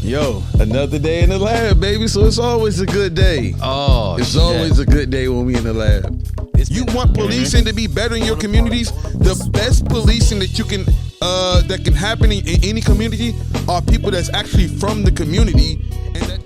Yo, another day in the lab, baby. So it's always a good day. It's always a good day when we in the lab. You want policing to be better in your communities? The best policing that you can that can happen in any community are people that's actually from the community and that.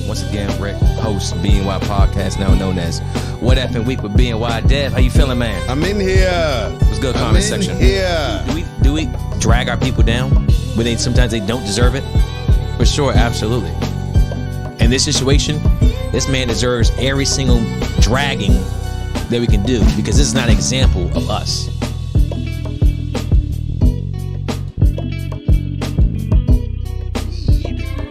Once again, Rick, host BNY Podcast, now known as What Happened Week with BNY. Dev, how you feeling, man? I'm in here. What's good, comment section? Yeah. Do we drag our people down when sometimes they don't deserve it? For sure, absolutely. In this situation, this man deserves every single dragging that we can do because this is not an example of us.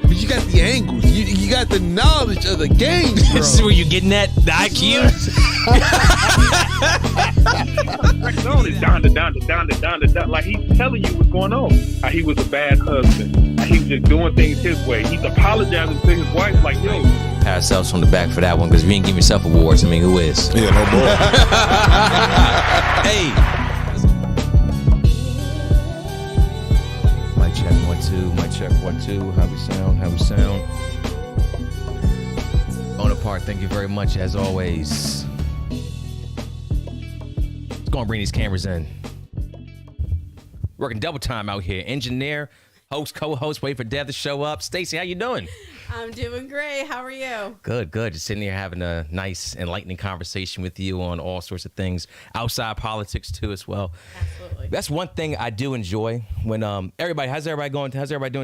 You got the angles. You got the knowledge of the game, bro. This is where you're getting at, the IQ. Down. Like he's telling you what's going on. How he was a bad husband. How he was just doing things his way. He's apologizing to his wife like, yo. Pat ourselves on the back for that one because we didn't give yourself awards. I mean, who is? Yeah, no more. Hey. Mic check 1 2. Mic check 1 2. How we sound? Bonaparte, thank you very much as always. Let's go and bring these cameras in. Working double time out here. Engineer, host, co-host, wait for Dev to show up. Stacey, how you doing? I'm doing great. How are you? Good. Just sitting here having a nice, enlightening conversation with you on all sorts of things, outside politics too as well. Absolutely. That's one thing I do enjoy when everybody, how's everybody doing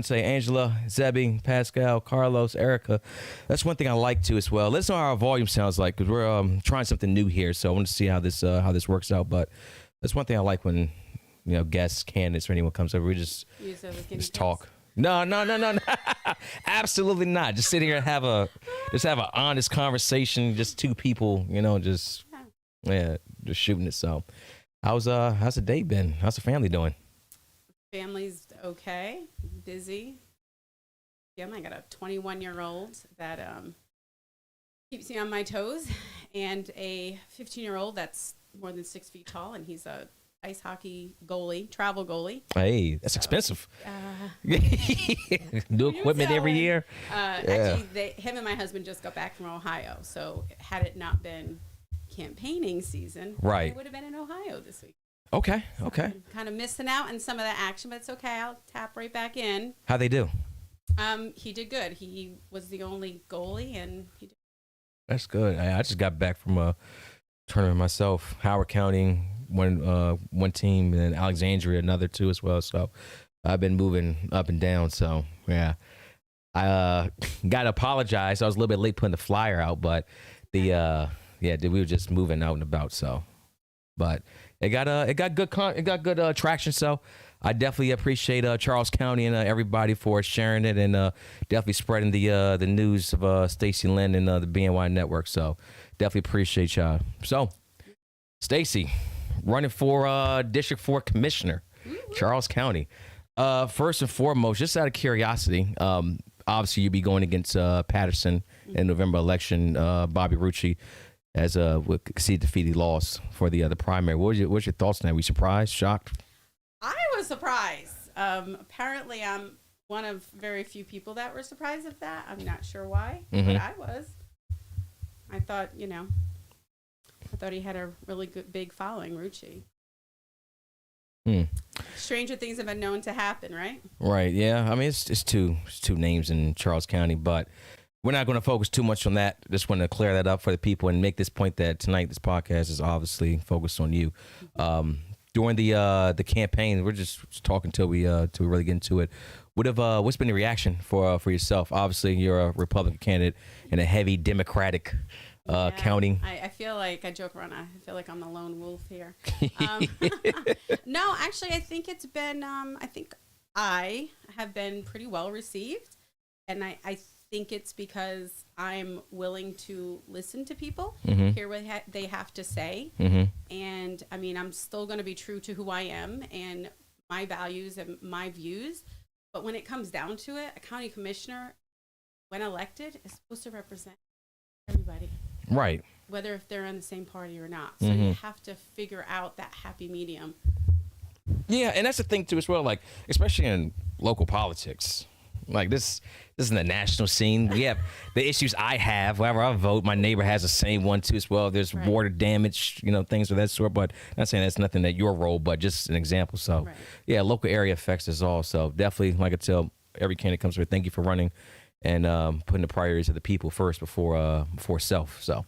today? Angela, Zebby, Pascal, Carlos, Erica. That's one thing I like too as well. Let us know how our volume sounds like because we're trying something new here, so I want to see how this works out. But that's one thing I like when guests, candidates, or anyone comes over. We just talk. No. Absolutely not. Just sitting here and have an honest conversation. Just two people, just shooting it. So, how's the day been? How's the family doing? Family's okay. Busy. Yeah, I got a 21-year-old that keeps me on my toes, and a 15-year-old that's more than 6 feet tall, and he's a ice hockey goalie, travel goalie. Hey, that's expensive. New equipment every year. Actually, him and my husband just got back from Ohio. So had it not been campaigning season, right, I would have been in Ohio this week. Okay. I'm kind of missing out on some of the action, but it's okay. I'll tap right back in. How'd they do? He did good. He was the only goalie, and he did. That's good. I just got back from a tournament myself. Howard County, one team, and then Alexandria, another two as well. So I've been moving up and down. So yeah, I got to apologize. I was a little bit late putting the flyer out, but we were just moving out and about. So, but it got good traction. So I definitely appreciate Charles County and everybody for sharing it and definitely spreading the news of Stacey, Lehn, and the BNY Network. So definitely appreciate y'all. So Stacey, running for District 4 Commissioner, Charles County. First and foremost, just out of curiosity, obviously you'll be going against Patterson in November election. Bobby Rucci as would concede defeat. He lost for the primary. What's your thoughts on that? Were you surprised, shocked? I was surprised. Apparently, I'm one of very few people that were surprised at that. I'm not sure why, but I was. I thought, he had a really good big following, Rucci. Stranger things have been known to happen, right? Right. Yeah. I mean, it's two names in Charles County, but we're not going to focus too much on that. Just want to clear that up for the people and make this point that tonight this podcast is obviously focused on you. During the campaign, we're just talking till we really get into it. What's been the reaction for yourself? Obviously, you're a Republican candidate in a heavy Democratic county. I feel like I joke around. I feel like I'm the lone wolf here. No, actually, I think it's been. I think I have been pretty well received, and I think it's because I'm willing to listen to people, hear what they have to say, and I mean, I'm still going to be true to who I am and my values and my views. But when it comes down to it, a county commissioner, when elected, is supposed to represent everybody. Right. Whether if they're in the same party or not. So you have to figure out that happy medium. Yeah, and that's the thing too as well. Like, especially in local politics, like this isn't a national scene. We have the issues I have. Wherever I vote, my neighbor has the same one too as well. There's water damage, things of that sort. But I'm not saying that's nothing that your role, but just an example. So, yeah, local area affects us all. So definitely, like I tell every candidate comes here, thank you for running and putting the priorities of the people first before self. So.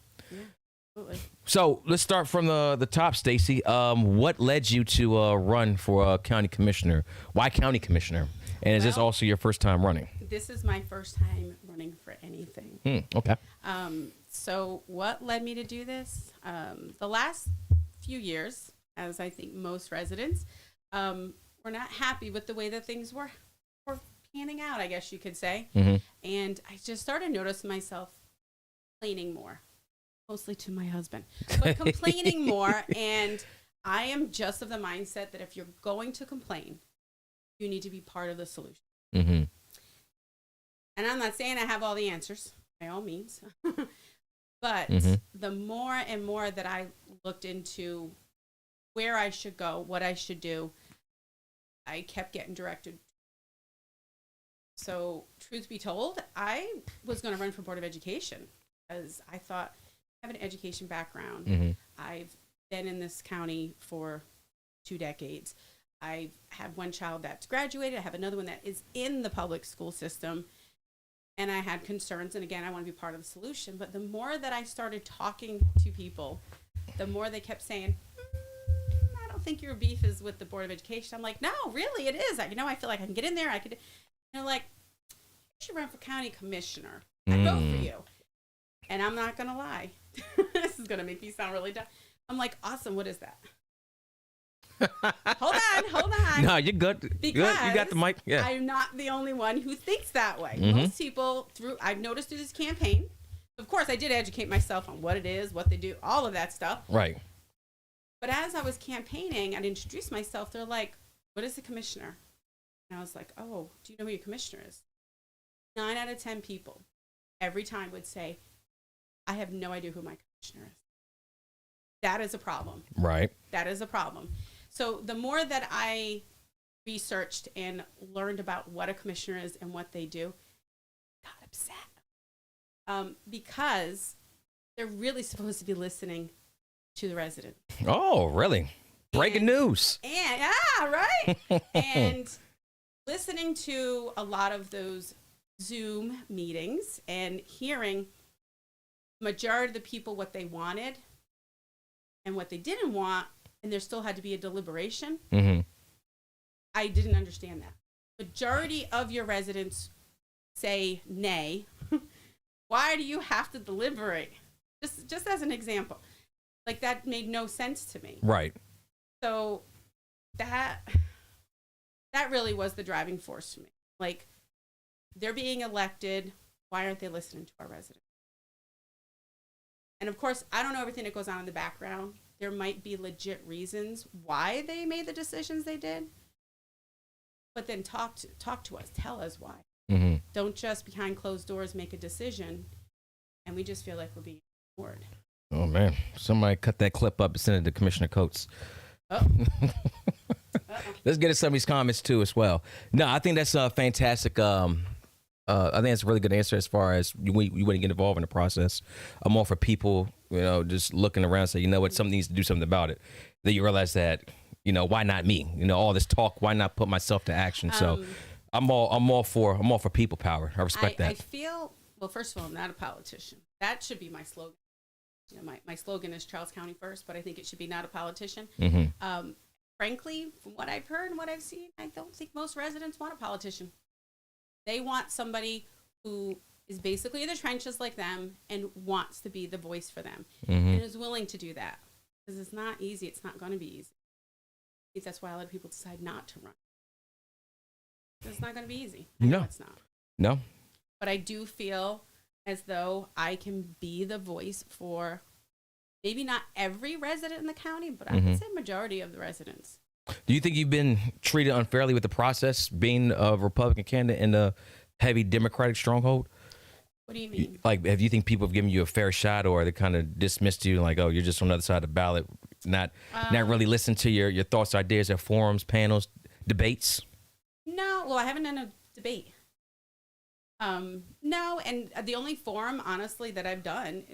So let's start from the top, Stacey. What led you to run for county commissioner? Why county commissioner? And is this also your first time running? This is my first time running for anything. Okay. So what led me to do this? The last few years, as I think most residents, were not happy with the way that things were panning out, I guess you could say. And I just started noticing myself complaining more. Mostly to my husband, but complaining more. And I am just of the mindset that if you're going to complain, you need to be part of the solution. And I'm not saying I have all the answers, by all means. But the more and more that I looked into where I should go, what I should do, I kept getting directed. So, truth be told, I was going to run for Board of Education because I thought, I have an education background. I've been in this county for 2 decades. I have one child that's graduated. I have another one that is in the public school system. And I had concerns. And again, I want to be part of the solution. But the more that I started talking to people, the more they kept saying, I don't think your beef is with the Board of Education. I'm like, no, really, it is. I feel like I can get in there. I could, like, you should run for county commissioner. I'd vote for you. And I'm not going to lie. This is going to make me sound really dumb. I'm like, awesome. What is that? Hold on. No, you're good. Because good. You got the mic. Yeah. I'm not the only one who thinks that way. Most people, I've noticed through this campaign, of course, I did educate myself on what it is, what they do, all of that stuff. Right. But as I was campaigning, I'd introduce myself. They're like, what is the commissioner? And I was like, oh, do you know who your commissioner is? 9 out of 10 people every time would say, I have no idea who my commissioner is. That is a problem. Right. That is a problem. So the more that I researched and learned about what a commissioner is and what they do, I got upset. Because they're really supposed to be listening to the resident. Oh, really? Breaking news. And right. And listening to a lot of those Zoom meetings and hearing majority of the people what they wanted and what they didn't want, and there still had to be a deliberation. I didn't understand that. Majority of your residents say nay. Why do you have to deliberate? Just as an example, like that made no sense to me. Right. So that really was the driving force for me. Like, they're being elected. Why aren't they listening to our residents? And of course, I don't know everything that goes on in the background. There might be legit reasons why they made the decisions they did. But then talk to us. Tell us why. Don't just behind closed doors make a decision, and we just feel like we're being ignored. Oh, man. Somebody cut that clip up and send it to Commissioner Coates. Let's get to some of these comments, too, as well. No, I think that's a fantastic I think it's a really good answer as far as you wouldn't get involved in the process. I'm all for people, just looking around and say, you know what, something needs to do something about it. Then you realize that, why not me? All this talk, why not put myself to action? So I'm all for people power. I respect that. I feel, well, first of all, I'm not a politician. That should be my slogan. My slogan is Charles County first, but I think it should be not a politician. Frankly, from what I've heard and what I've seen, I don't think most residents want a politician. They want somebody who is basically in the trenches like them and wants to be the voice for them and is willing to do that. Because it's not easy. It's not going to be easy. I think that's why a lot of people decide not to run. It's not going to be easy. No, it's not. No. But I do feel as though I can be the voice for maybe not every resident in the county, but I would say majority of the residents. Do you think you've been treated unfairly with the process, being a Republican candidate in a heavy Democratic stronghold? What do you mean? Like, do you think people have given you a fair shot, or they kind of dismissed you like, oh, you're just on the other side of the ballot? not really listen to your thoughts, ideas at forums, panels, debates? No, well, I haven't done a debate. No, and the only forum, honestly, that I've done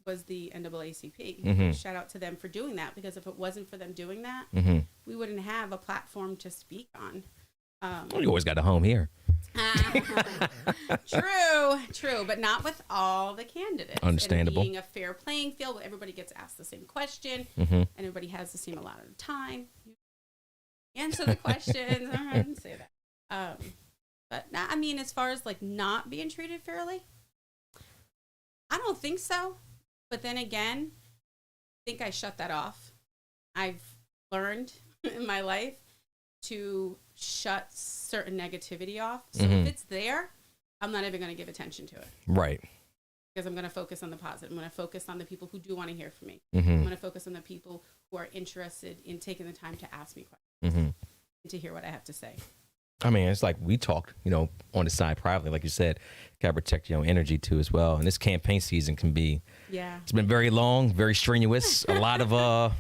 was the NAACP. Mm-hmm. Shout out to them for doing that, because if it wasn't for them doing that, Mm-hmm. we wouldn't have a platform to speak on. Well, you always got a home here. True, but not with all the candidates. Understandable. And being a fair playing field, everybody gets asked the same question, Mm-hmm. and everybody has the same amount of time. Answer the questions. I didn't say that. But nah, I mean, as far as like not being treated fairly, I don't think so. But then again, I think I shut that off. I've learned in my life to shut certain negativity off. So if it's there, I'm not even going to give attention to it. Right. Because I'm going to focus on the positive. I'm going to focus on the people who do want to hear from me. Mm-hmm. I'm going to focus on the people who are interested in taking the time to ask me questions and to hear what I have to say. I mean, it's like we talked, on the side privately, like you said, got to protect your own energy too as well. And this campaign season can be, it's been very long, very strenuous, a lot of,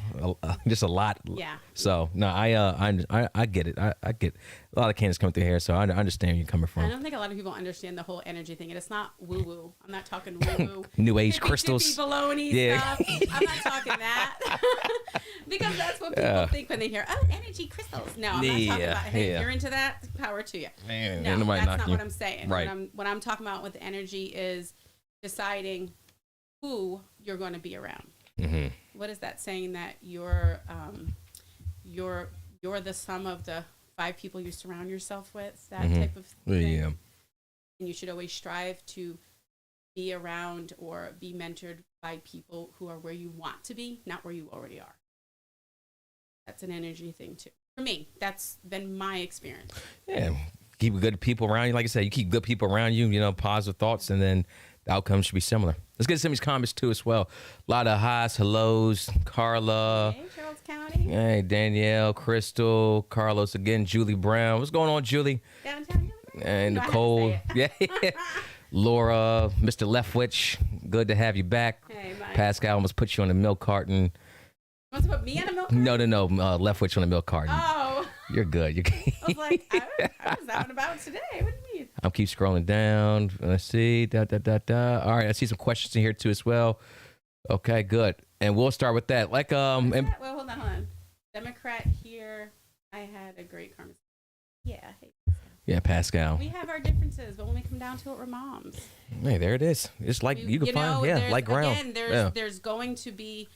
just a lot. Yeah. So no, I get it. I get a lot of candidates coming through here, so I understand where you're coming from. I don't think a lot of people understand the whole energy thing, and it's not woo woo. I'm not talking woo woo. New age hippie crystals. dippy baloney stuff. I'm not talking that. Because that's what people think when they hear, oh, energy crystals. No, I'm not talking about, hey, if you're into that, power to you. Man, no, nobody that's not you. what I'm saying. Right. What I'm talking about with energy is deciding who you're going to be around. Mm-hmm. What is that saying, that you're the sum of the 5 people you surround yourself with, that type of thing. Yeah. And you should always strive to be around or be mentored by people who are where you want to be, not where you already are. That's an energy thing too. For me, that's been my experience. Yeah. Keep good people around you. Like I said, you keep good people around you, positive thoughts, and then the outcomes should be similar. Let's get some of these comments too as well. A lot of highs, hellos. Carla. Hey, Charles County. Hey, Danielle, Crystal, Carlos again, Julie Brown. What's going on, Julie? Downtown. And Nicole. Yeah. Laura, Mr. Leftwich. Good to have you back. Hey, Mike. Pascal almost put you on the milk carton. Want to put me on a milk carton? No. Leftwich on the milk carton. Oh. You're good. I was like, I was out and about today. What do you mean? I'll keep scrolling down. Let's see. All right, I see some questions in here too as well. Okay, good. And we'll start with that. Like, Well, hold on. Democrat here. I had a great conversation. Yeah. Hey. Yeah, Pascal. We have our differences, but when we come down to it, we're moms. Hey, there it is. It's like you can find, like ground. Again, there's going to be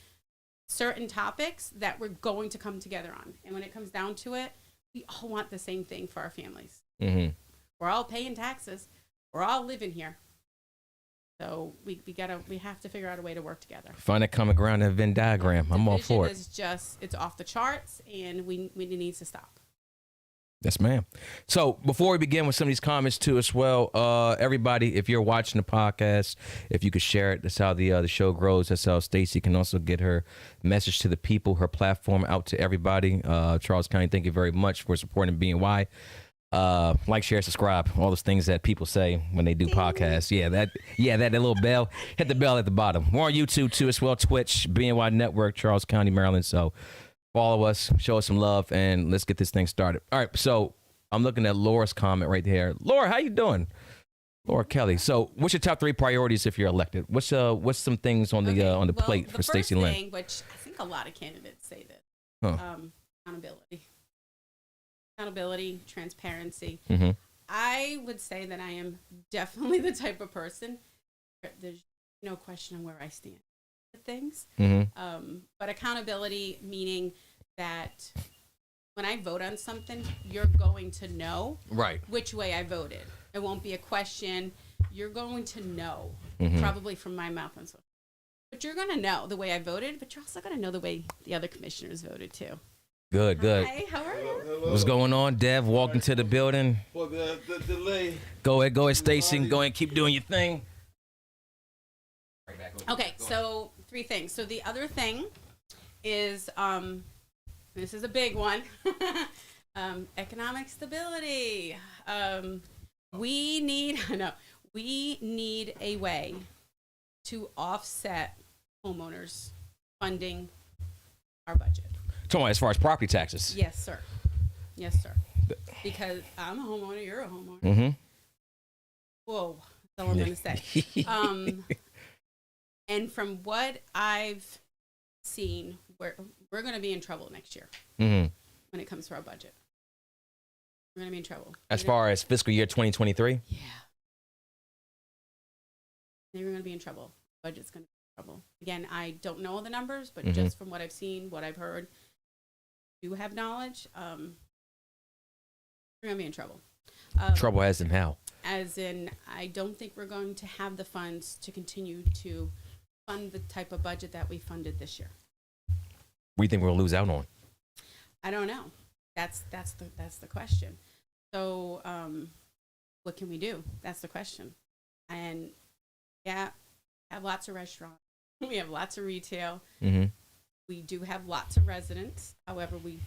certain topics that we're going to come together on. And when it comes down to it, we all want the same thing for our families. Mm-hmm. We're all paying taxes. We're all living here. So we have to figure out a way to work together. Find that common ground in a Venn diagram. I'm all for it. It's off the charts, and we need to stop. Yes, ma'am. So before we begin with some of these comments too as well, everybody, if you're watching the podcast, if you could share it, that's how the show grows. That's how Stacey can also get her message to the people, her platform out to everybody. Charles County, thank you very much for supporting BNY. Like, share, subscribe, all those things that people say when they do podcasts. That little bell. Hit the bell at the bottom. We're on YouTube too as well, Twitch, BNY Network, Charles County, Maryland. So follow us, show us some love, and let's get this thing started. All right, so I'm looking at Laura's comment right there. Laura, how you doing? Laura Kelly. So what's your top 3 priorities if you're elected? What's some things on the plate for Stacey Lehn? Thing, which I think a lot of candidates say this, accountability, transparency. Mm-hmm. I would say that I am definitely the type of person, there's no question on where I stand with things. Mm-hmm. But accountability, meaning that when I vote on something, you're going to know which way I voted. It won't be a question. You're going to know, probably from my mouth and so. But you're going to know the way I voted, but you're also going to know the way the other commissioners voted too. Good. Hi, how are you? Hello. What's going on, Dev? Walking to the building. For the delay. Go ahead, Stacey. Go ahead, keep doing your thing. Okay, so 3 things. So the other thing is, this is a big one, economic stability. We need a way to offset homeowners funding our budget. Talking about as far as property taxes. Yes, sir. Yes, sir. Because I'm a homeowner, you're a homeowner. Mm-hmm. Whoa, that's all I'm going to say. And from what I've seen, we're going to be in trouble next year Mm-hmm. when it comes to our budget. We're going to be in trouble. As far as fiscal year 2023? Yeah. We're going to be in trouble. Budget's going to be in trouble. Again, I don't know all the numbers, but just from what I've seen, what I've heard, do have knowledge, we're going to be in trouble. Trouble as in how? As in, I don't think we're going to have the funds to continue to fund the type of budget that we funded this year. What do you think we'll lose out on? I don't know. That's the question. So, what can we do? That's the question. And yeah, we have lots of restaurants. We have lots of retail. Mm-hmm. We do have lots of residents. However, we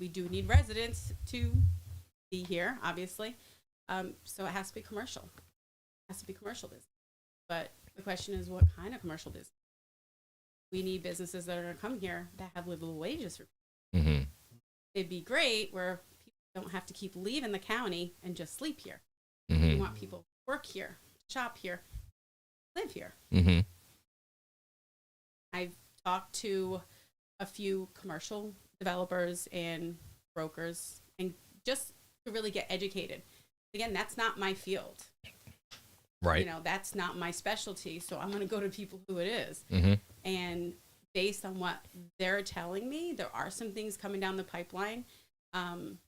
do need residents to be here, obviously. So it has to be commercial. It has to be commercial business. But the question is, what kind of commercial business? We need businesses that are going to come here that have livable wages for people. Mm-hmm. It'd be great where people don't have to keep leaving the county and just sleep here. Mm-hmm. We want people to work here, shop here, live here. Mm-hmm. I've talked to a few commercial developers and brokers, and just to really get educated. Again, that's not my field. Right. You know, that's not my specialty. So I'm going to go to people who it is. Mm-hmm. And based on what they're telling me, there are some things coming down the pipeline. And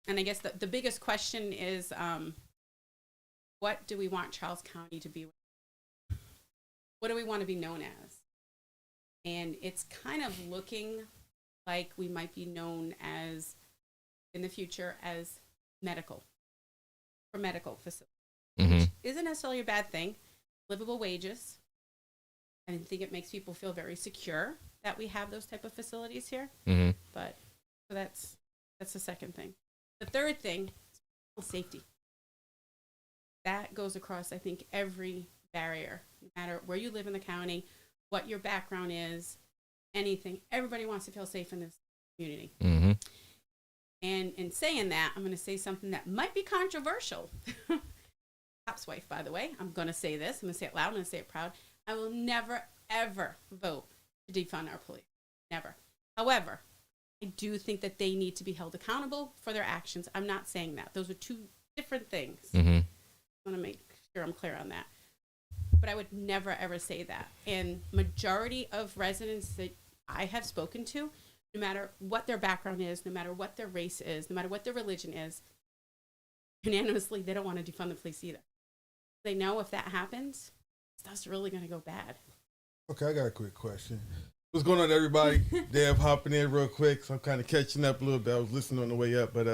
I guess the biggest question is, what do we want Charles County to be? What do we want to be known as? And it's kind of looking like we might be known as, in the future, as medical, for medical facilities. Mm-hmm. Which isn't necessarily a bad thing. Livable wages. I think it makes people feel very secure that we have those type of facilities here. Mm-hmm. But so that's the second thing. The third thing is safety. That goes across, I think, every barrier, no matter where you live in the county, what your background is, anything. Everybody wants to feel safe in this community. Mm-hmm. And in saying that, I'm going to say something that might be controversial. Cop's wife, by the way. I'm going to say this. I'm going to say it loud. I'm going to say it proud. I will never, ever vote to defund our police. Never. However, I do think that they need to be held accountable for their actions. I'm not saying that. Those are two different things. Mm-hmm. I want to make sure I'm clear on that. But I would never, ever say that. And majority of residents that I have spoken to, no matter what their background is, no matter what their race is, no matter what their religion is, unanimously, they don't want to defund the police either. They know if that happens, stuff's really going to go bad. Okay, I got a quick question. What's going on, everybody? Dev hopping in real quick, so I'm kind of catching up a little bit. I was listening on the way up, but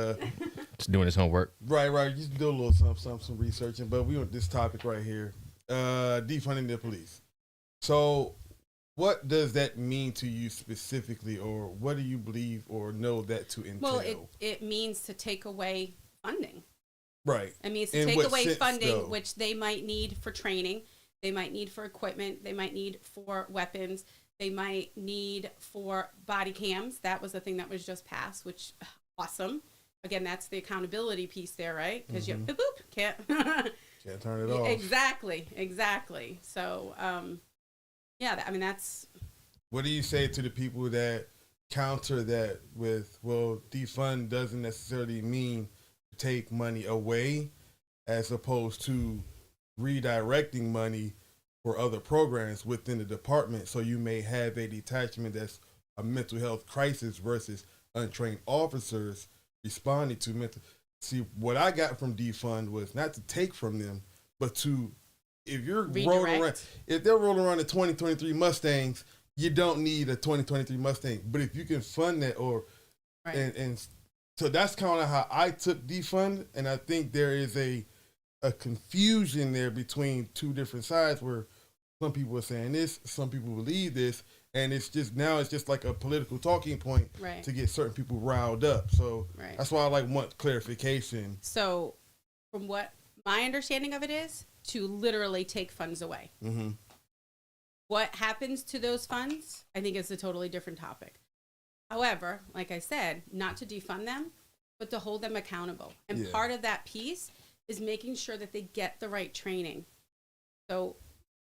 Just doing his homework. right. You do a little some researching, but we on this topic right here, defunding the police. So, what does that mean to you specifically, or what do you believe or know that to entail? Well, it means to take away funding. Right. It means to In take what away sense, funding, though? which they might need for training, they might need for equipment, they might need for weapons, they might need for body cams. That was the thing that was just passed, which awesome. Again, that's the accountability piece there, right? Because you boop, can't Can't turn it off. Exactly. So, yeah, I mean, that's. What do you say to the people that counter that with, well, defund doesn't necessarily mean take money away, as opposed to redirecting money for other programs within the department? So you may have a detachment that's a mental health crisis versus untrained officers responding to mental. See, what I got from defund was not to take from them, but to, if you're rolling around, if they're rolling around the 2023 Mustangs, you don't need a 2023 Mustang. But if you can fund that, or Right. and so that's kind of how I took defund, and I think there is a confusion there between two different sides, where some people are saying this, some people believe this, and it's just like a political talking point Right. to get certain people riled up. So Right. that's why I want clarification. So, from what my understanding of it is, to literally take funds away. Mm-hmm. What happens to those funds, I think, is a totally different topic. However, like I said, not to defund them, but to hold them accountable. And part of that piece is making sure that they get the right training. So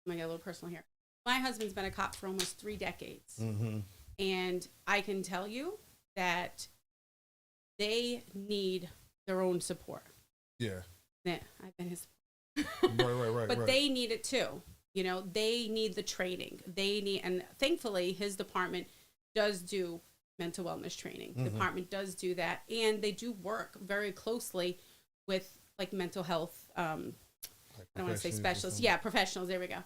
I'm going to get a little personal here. My husband's been a cop for almost 3 decades. Mm-hmm. And I can tell you that they need their own support. Yeah. I've been his Right. But they need it too. You know, they need the training. And thankfully, his department does do mental wellness training. The department does do that. And they do work very closely with like mental health, I don't want to say specialists. Yeah, professionals. There we go.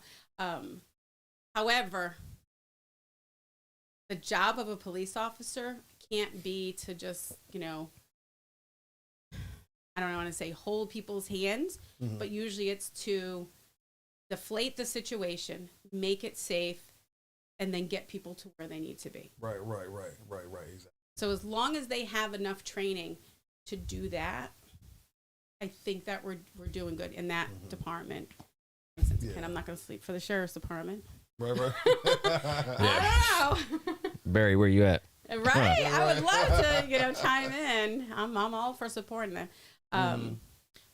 However, the job of a police officer can't be to just, you know, I don't want to say hold people's hands, but usually it's to deflate the situation, make it safe, and then get people to where they need to be. Right. Exactly. So as long as they have enough training to do that, I think that we're doing good in that department. And I'm not going to sleep for the sheriff's department. Right. I don't know. Barry, where you at? Right. I would love to, you know, chime in. I'm all for supporting them.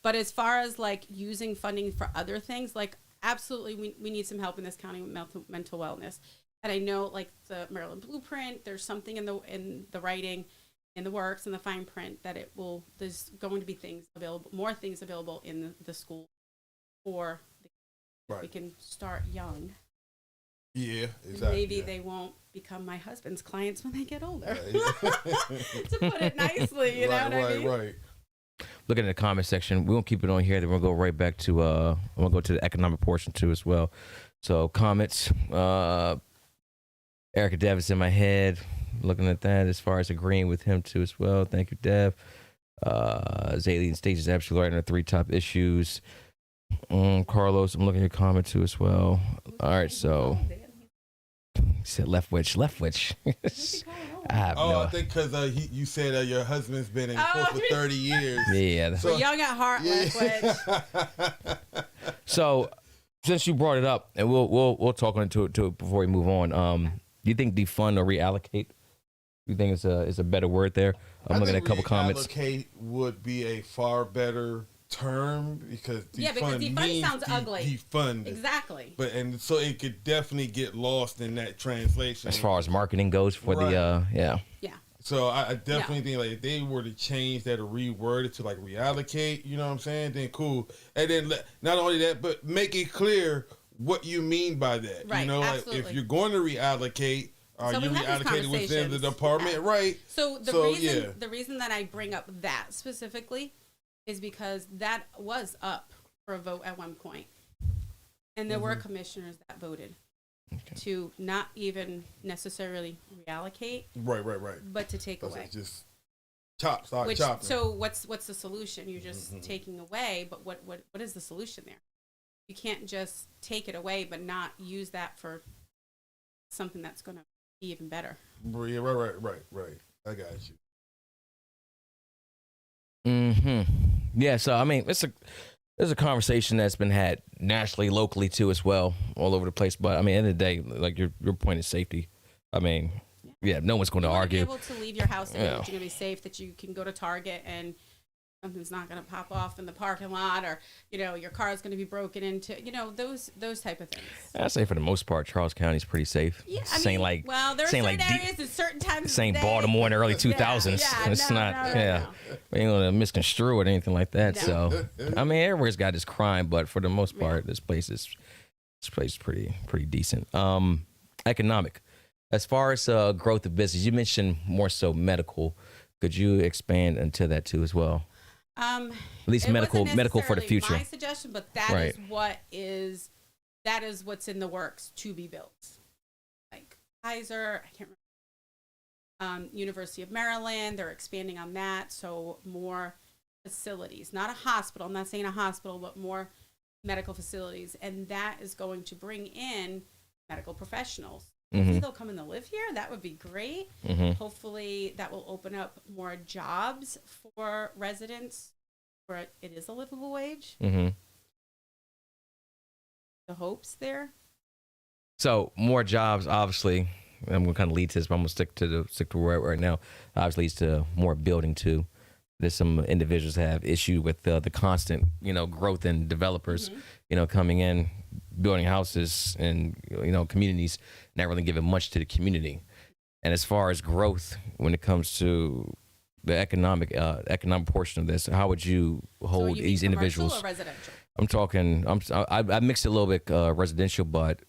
But as far as like using funding for other things, like absolutely we need some help in this county with mental wellness. And I know like the Maryland Blueprint, there's something in the writing, in the works, in the fine print that there's going to be more things available in the school for we can start young. Yeah, exactly. Maybe they won't become my husband's clients when they get older. To put it nicely, you know what I mean? Right. Looking at the comment section, we won't keep it on here. Then we'll go right back to I'm gonna go to the economic portion too as well. So comments, Erica Dev is in my head. Looking at that as far as agreeing with him too as well. Thank you, Dev. Zaylee and Stacey is absolutely right on the 3 top issues. Carlos, I'm looking at your comment too as well. All right, so he said left witch. I think because you said you husband's been in court for 30 years. Yeah. So young at heart, left witch. So since you brought it up, and we'll talk into it before we move on. Do you think defund or reallocate? You think it's a better word there? I'm looking at a couple comments. Reallocate would be a far better term because defund sounds ugly. Defund. Exactly. And so it could definitely get lost in that translation. As far as marketing goes for the Yeah. So I definitely think like if they were to change that or reword it to like reallocate, you know what I'm saying? Then cool. And then not only that, but make it clear what you mean by that. Right, you know, absolutely. like if you're going to reallocate, are you reallocating within the department? Right. So the reason that I bring up that specifically is because that was up for a vote at one point. And there were commissioners that voted to not even necessarily reallocate. Right. But to take away. Just chopping. So what's the solution? You're just taking away, but what is the solution there? You can't just take it away but not use that for something that's going to be even better. Yeah, right. I got you. Yeah, so I mean, it's a conversation that's been had nationally, locally too, as well, all over the place. But I mean, at the end of the day, like your point is safety. I mean, no one's going to argue. Be able to leave your house and know that you're going to be safe. That you can go to Target and something's not going to pop off in the parking lot, or your car is going to be broken into. Those type of things. I say for the most part, Charles County is pretty safe. Yeah, there are certain areas at certain times. St. Baltimore in the early 2000s. It's not. We ain't gonna misconstrue it or anything like that. No. So I mean, everywhere's got its crime, but for the most part, this place is pretty decent. Economic. As far as growth of business, you mentioned more so medical. Could you expand into that too as well? At least medical for the future. My suggestion, but that is what's in the works to be built. Like Kaiser, I can't remember. University of Maryland, they're expanding on that, so more facilities. Not a hospital. I'm not saying a hospital, but more medical facilities, and that is going to bring in medical professionals. Hopefully they'll come and they'll live here. That would be great. Hopefully that will open up more jobs for residents where it is a livable wage. The hopes there. So more jobs, obviously, I'm going to kind of lead to this, but I'm going to stick to where right now. Obviously, leads to more building too. There's some individuals that have issue with the constant, growth and developers, coming in, building houses and, communities, not really giving much to the community. And as far as growth, when it comes to the economic portion of this, how would you hold these individuals? Or residential? I'm talking. I mixed it a little bit residential, but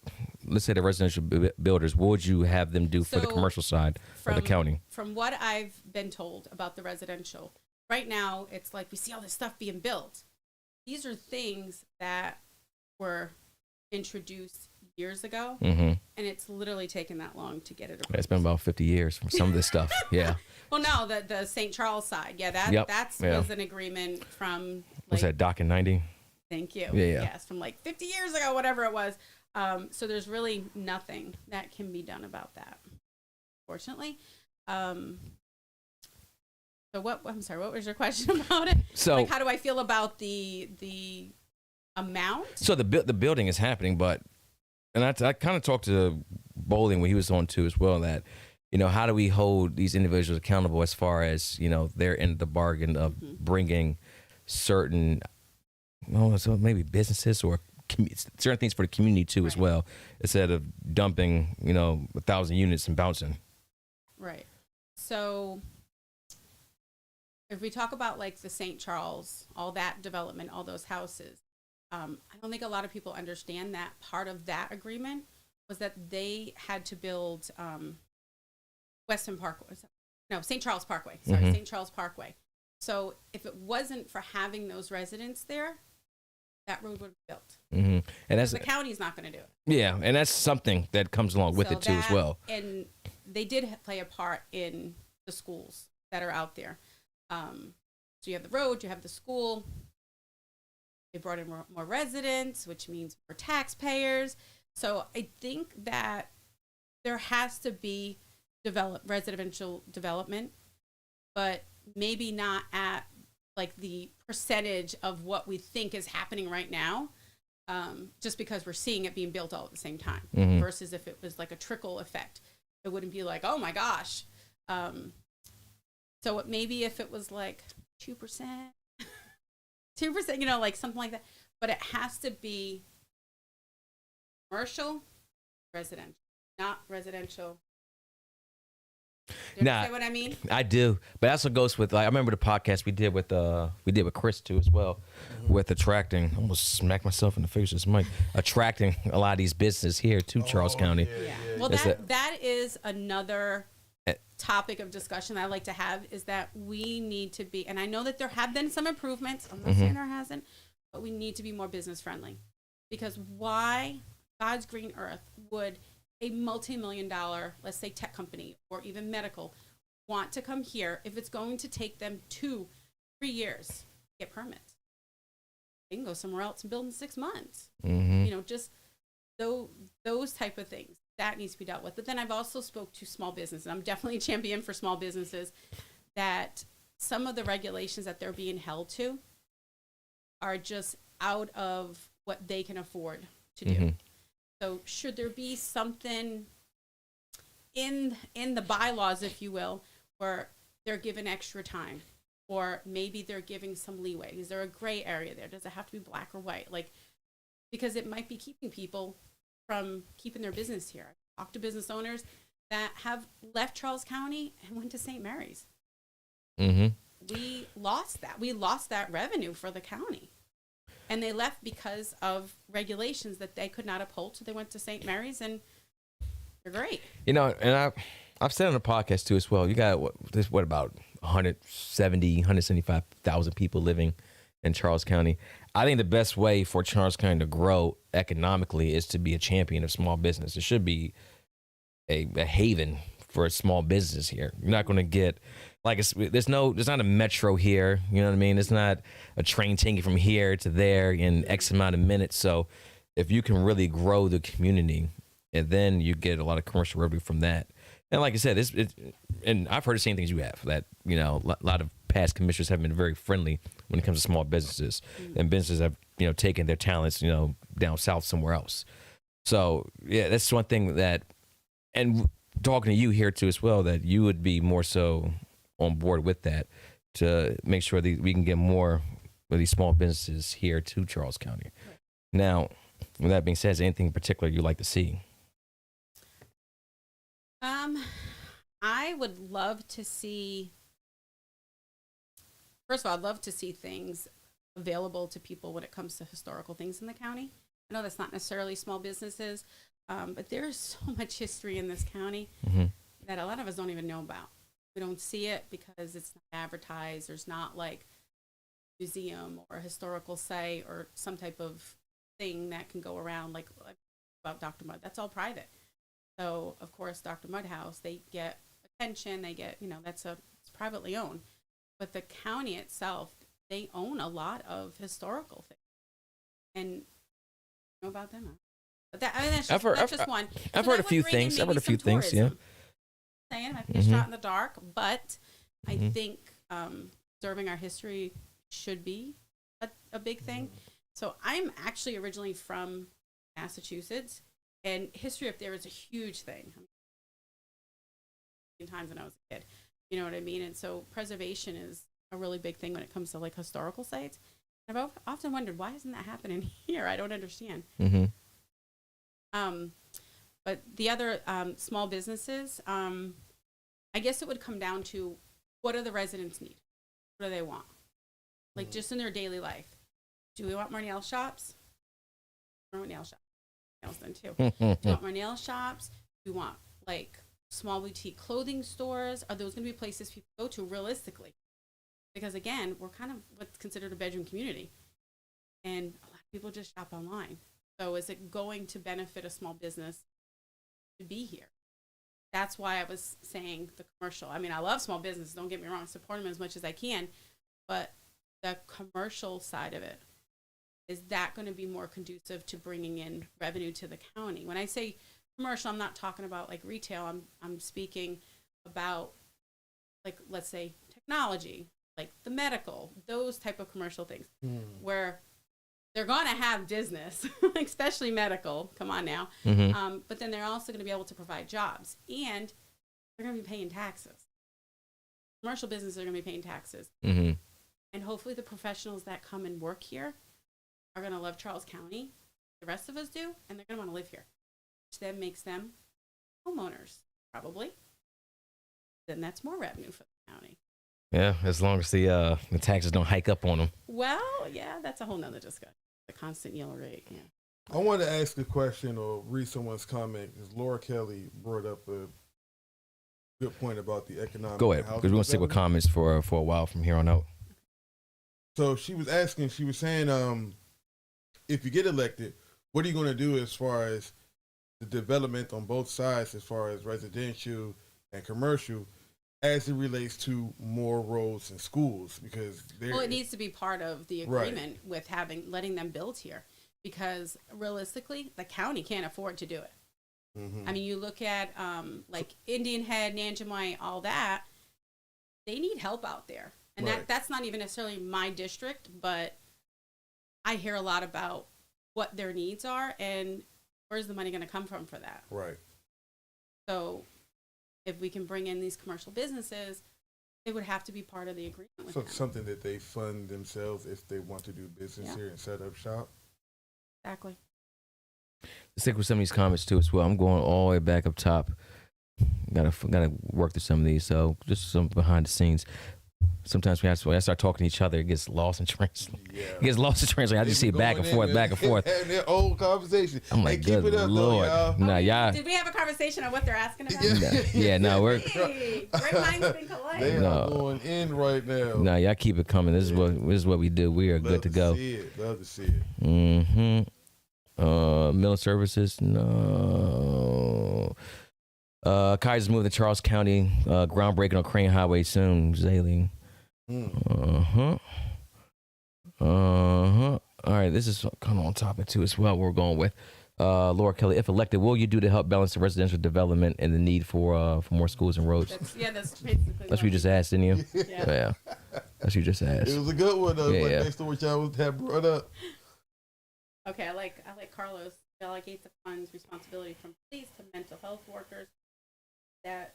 let's say the residential builders. What would you have them do for the commercial side of the county? From what I've been told about the residential, right now it's like we see all this stuff being built. These are things that were introduced years ago, and it's literally taken that long to get it approved. It's been about 50 years from some of this stuff. Yeah. Well, no, the St. Charles side, was an agreement from. Was that dock in 90? Thank you. Yeah. Yes, from like 50 years ago, whatever it was. So there's really nothing that can be done about that, fortunately. So what was your question about it? So like, how do I feel about the amount? So the building is happening, but, and I kind of talked to Bowling when he was on too as well, that, how do we hold these individuals accountable as far as, they're in the bargain of bringing certain, so maybe businesses or certain things for the community too, as well, instead of dumping, 1,000 units and bouncing. Right. So if we talk about like the St. Charles, all that development, all those houses, I don't think a lot of people understand that part of that agreement was that they had to build St. Charles Parkway. Sorry, St. Charles Parkway. So if it wasn't for having those residents there, that road would be built. And that's the county's not going to do it. Yeah, and that's something that comes along with it too as well. And they did play a part in the schools that are out there. So you have the road, you have the school. They brought in more residents, which means more taxpayers. So I think that there has to be residential development, but maybe not at like the percentage of what we think is happening right now, just because we're seeing it being built all at the same time, versus if it was like a trickle effect, it wouldn't be like, oh my gosh. So maybe if it was like 2%, 2%, like something like that, but it has to be commercial, residential, not residential. Do you understand what I mean? I do, but that also goes with, like, I remember the podcast we did with Chris too as well, with attracting. I almost smacked myself in the face with this mic. Attracting a lot of these businesses here to Charles County. Yeah. Well, that is another topic of discussion I like to have, is that we need to be, and I know that there have been some improvements. I'm not saying there hasn't, but we need to be more business friendly, because why God's green earth would a multi-million-dollar, let's say tech company or even medical, want to come here if it's going to take them 2-3 years to get permits? They can go somewhere else and build in 6 months. Just those type of things that needs to be dealt with. But then I've also spoke to small businesses. I'm definitely a champion for small businesses, that some of the regulations that they're being held to are just out of what they can afford to do. So should there be something in the bylaws, if you will, where they're given extra time, or maybe they're giving some leeway? Is there a gray area there? Does it have to be black or white? Like, because it might be keeping people from keeping their business here. I talked to business owners that have left Charles County and went to St. Mary's. We lost that. We lost that revenue for the county. And they left because of regulations that they could not uphold. So they went to St. Mary's, and they're great. And I've said on the podcast too as well, you got what about 175,000 people living in Charles County. I think the best way for Charles County to grow economically is to be a champion of small business. It should be a haven for small business here. You're not going to get, like, there's not a metro here. You know what I mean? It's not a train taking from here to there in X amount of minutes. So if you can really grow the community, and then you get a lot of commercial revenue from that. And like I said, and I've heard the same things you have, that, a lot of past commissioners have been very friendly when it comes to small businesses, and businesses have, taken their talents, down south somewhere else. So yeah, that's one thing that, and talking to you here too as well, that you would be more so on board with that to make sure that we can get more of these small businesses here to Charles County. Right. Now, with that being said, is there anything in particular you'd like to see? I would love to see, first of all, I'd love to see things available to people when it comes to historical things in the county. I know that's not necessarily small businesses, but there's so much history in this county that a lot of us don't even know about. We don't see it because it's not advertised. There's not like a museum or a historical site or some type of thing that can go around like about Dr. Mudd. That's all private. So, of course, Dr. Mudd House, they get attention. They get, it's privately owned. But the county itself, they own a lot of historical things. And you know about them? But that's just one. I've heard a few things. Yeah. Saying I get shot in the dark, but I think preserving our history should be a big thing. So I'm actually originally from Massachusetts, and history up there is a huge thing. Times when I was a kid, you know what I mean? And so preservation is a really big thing when it comes to like historical sites. I've often wondered, why isn't that happening here? I don't understand. But the other small businesses, I guess it would come down to what do the residents need? What do they want? Like just in their daily life. Do we want more nail shops? More nail shops. Nails done too. Do we want more nail shops? Do we want like small boutique clothing stores? Are those going to be places people go to realistically? Because again, we're kind of what's considered a bedroom community. And a lot of people just shop online. So is it going to benefit a small business to be here? That's why I was saying the commercial. I mean, I love small business. Don't get me wrong. Support them as much as I can. But the commercial side of it, is that going to be more conducive to bringing in revenue to the county? When I say commercial, I'm not talking about like retail. I'm speaking about like, let's say technology, like the medical, those type of commercial things where they're going to have business, especially medical. Come on now. But then they're also going to be able to provide jobs, and they're going to be paying taxes. Commercial businesses are going to be paying taxes. And hopefully the professionals that come and work here are going to love Charles County. The rest of us do, and they're going to want to live here, which then makes them homeowners, probably. Then that's more revenue for the county. Yeah, as long as the taxes don't hike up on them. Well, yeah, that's a whole nother discussion. The constant yellow rate, yeah. I want to ask a question or read someone's comment, because Laura Kelly brought up a good point about the economic. Go ahead, because we're going to stick with comments for a while from here on out. So she was saying, if you get elected, what are you going to do as far as the development on both sides, as far as residential and commercial, as it relates to more roads and schools? Because it needs to be part of the agreement with letting them build here, because realistically, the county can't afford to do it. I mean, you look at like Indian Head, Nanjamite, all that, they need help out there. And that's not even necessarily my district, but I hear a lot about what their needs are and where's the money going to come from for that. Right. So if we can bring in these commercial businesses, it would have to be part of the agreement with them. Something that they fund themselves if they want to do business here and set up shop. Exactly. Let's stick with some of these comments too as well. I'm going all the way back up top. Gotta work through some of these. So just some behind the scenes. Sometimes when I start talking to each other, it gets lost in translation. Yeah. It gets lost in translation. I just see it back and forth. And their old conversation. I'm like, good Lord. Though, nah, y'all. Did we have a conversation on what they're asking about? We're. Hey, great minds think alike. They are going in right now. Nah, y'all keep it coming. This is what we do. We are good to go. Love to see it. Mill services, no. Kaiser's moving to Charles County. Groundbreaking on Crane Highway soon. Zayling. All right, this is kind of on topic too as well. We're going with Laura Kelly. If elected, what will you do to help balance the residential development and the need for more schools and roads? That's basically. That's what you just asked, didn't you? Yeah. That's what you just asked. It was a good one though. Next to what y'all have brought up. Okay, I like Carlos. Delegate the funds responsibility from police to mental health workers. that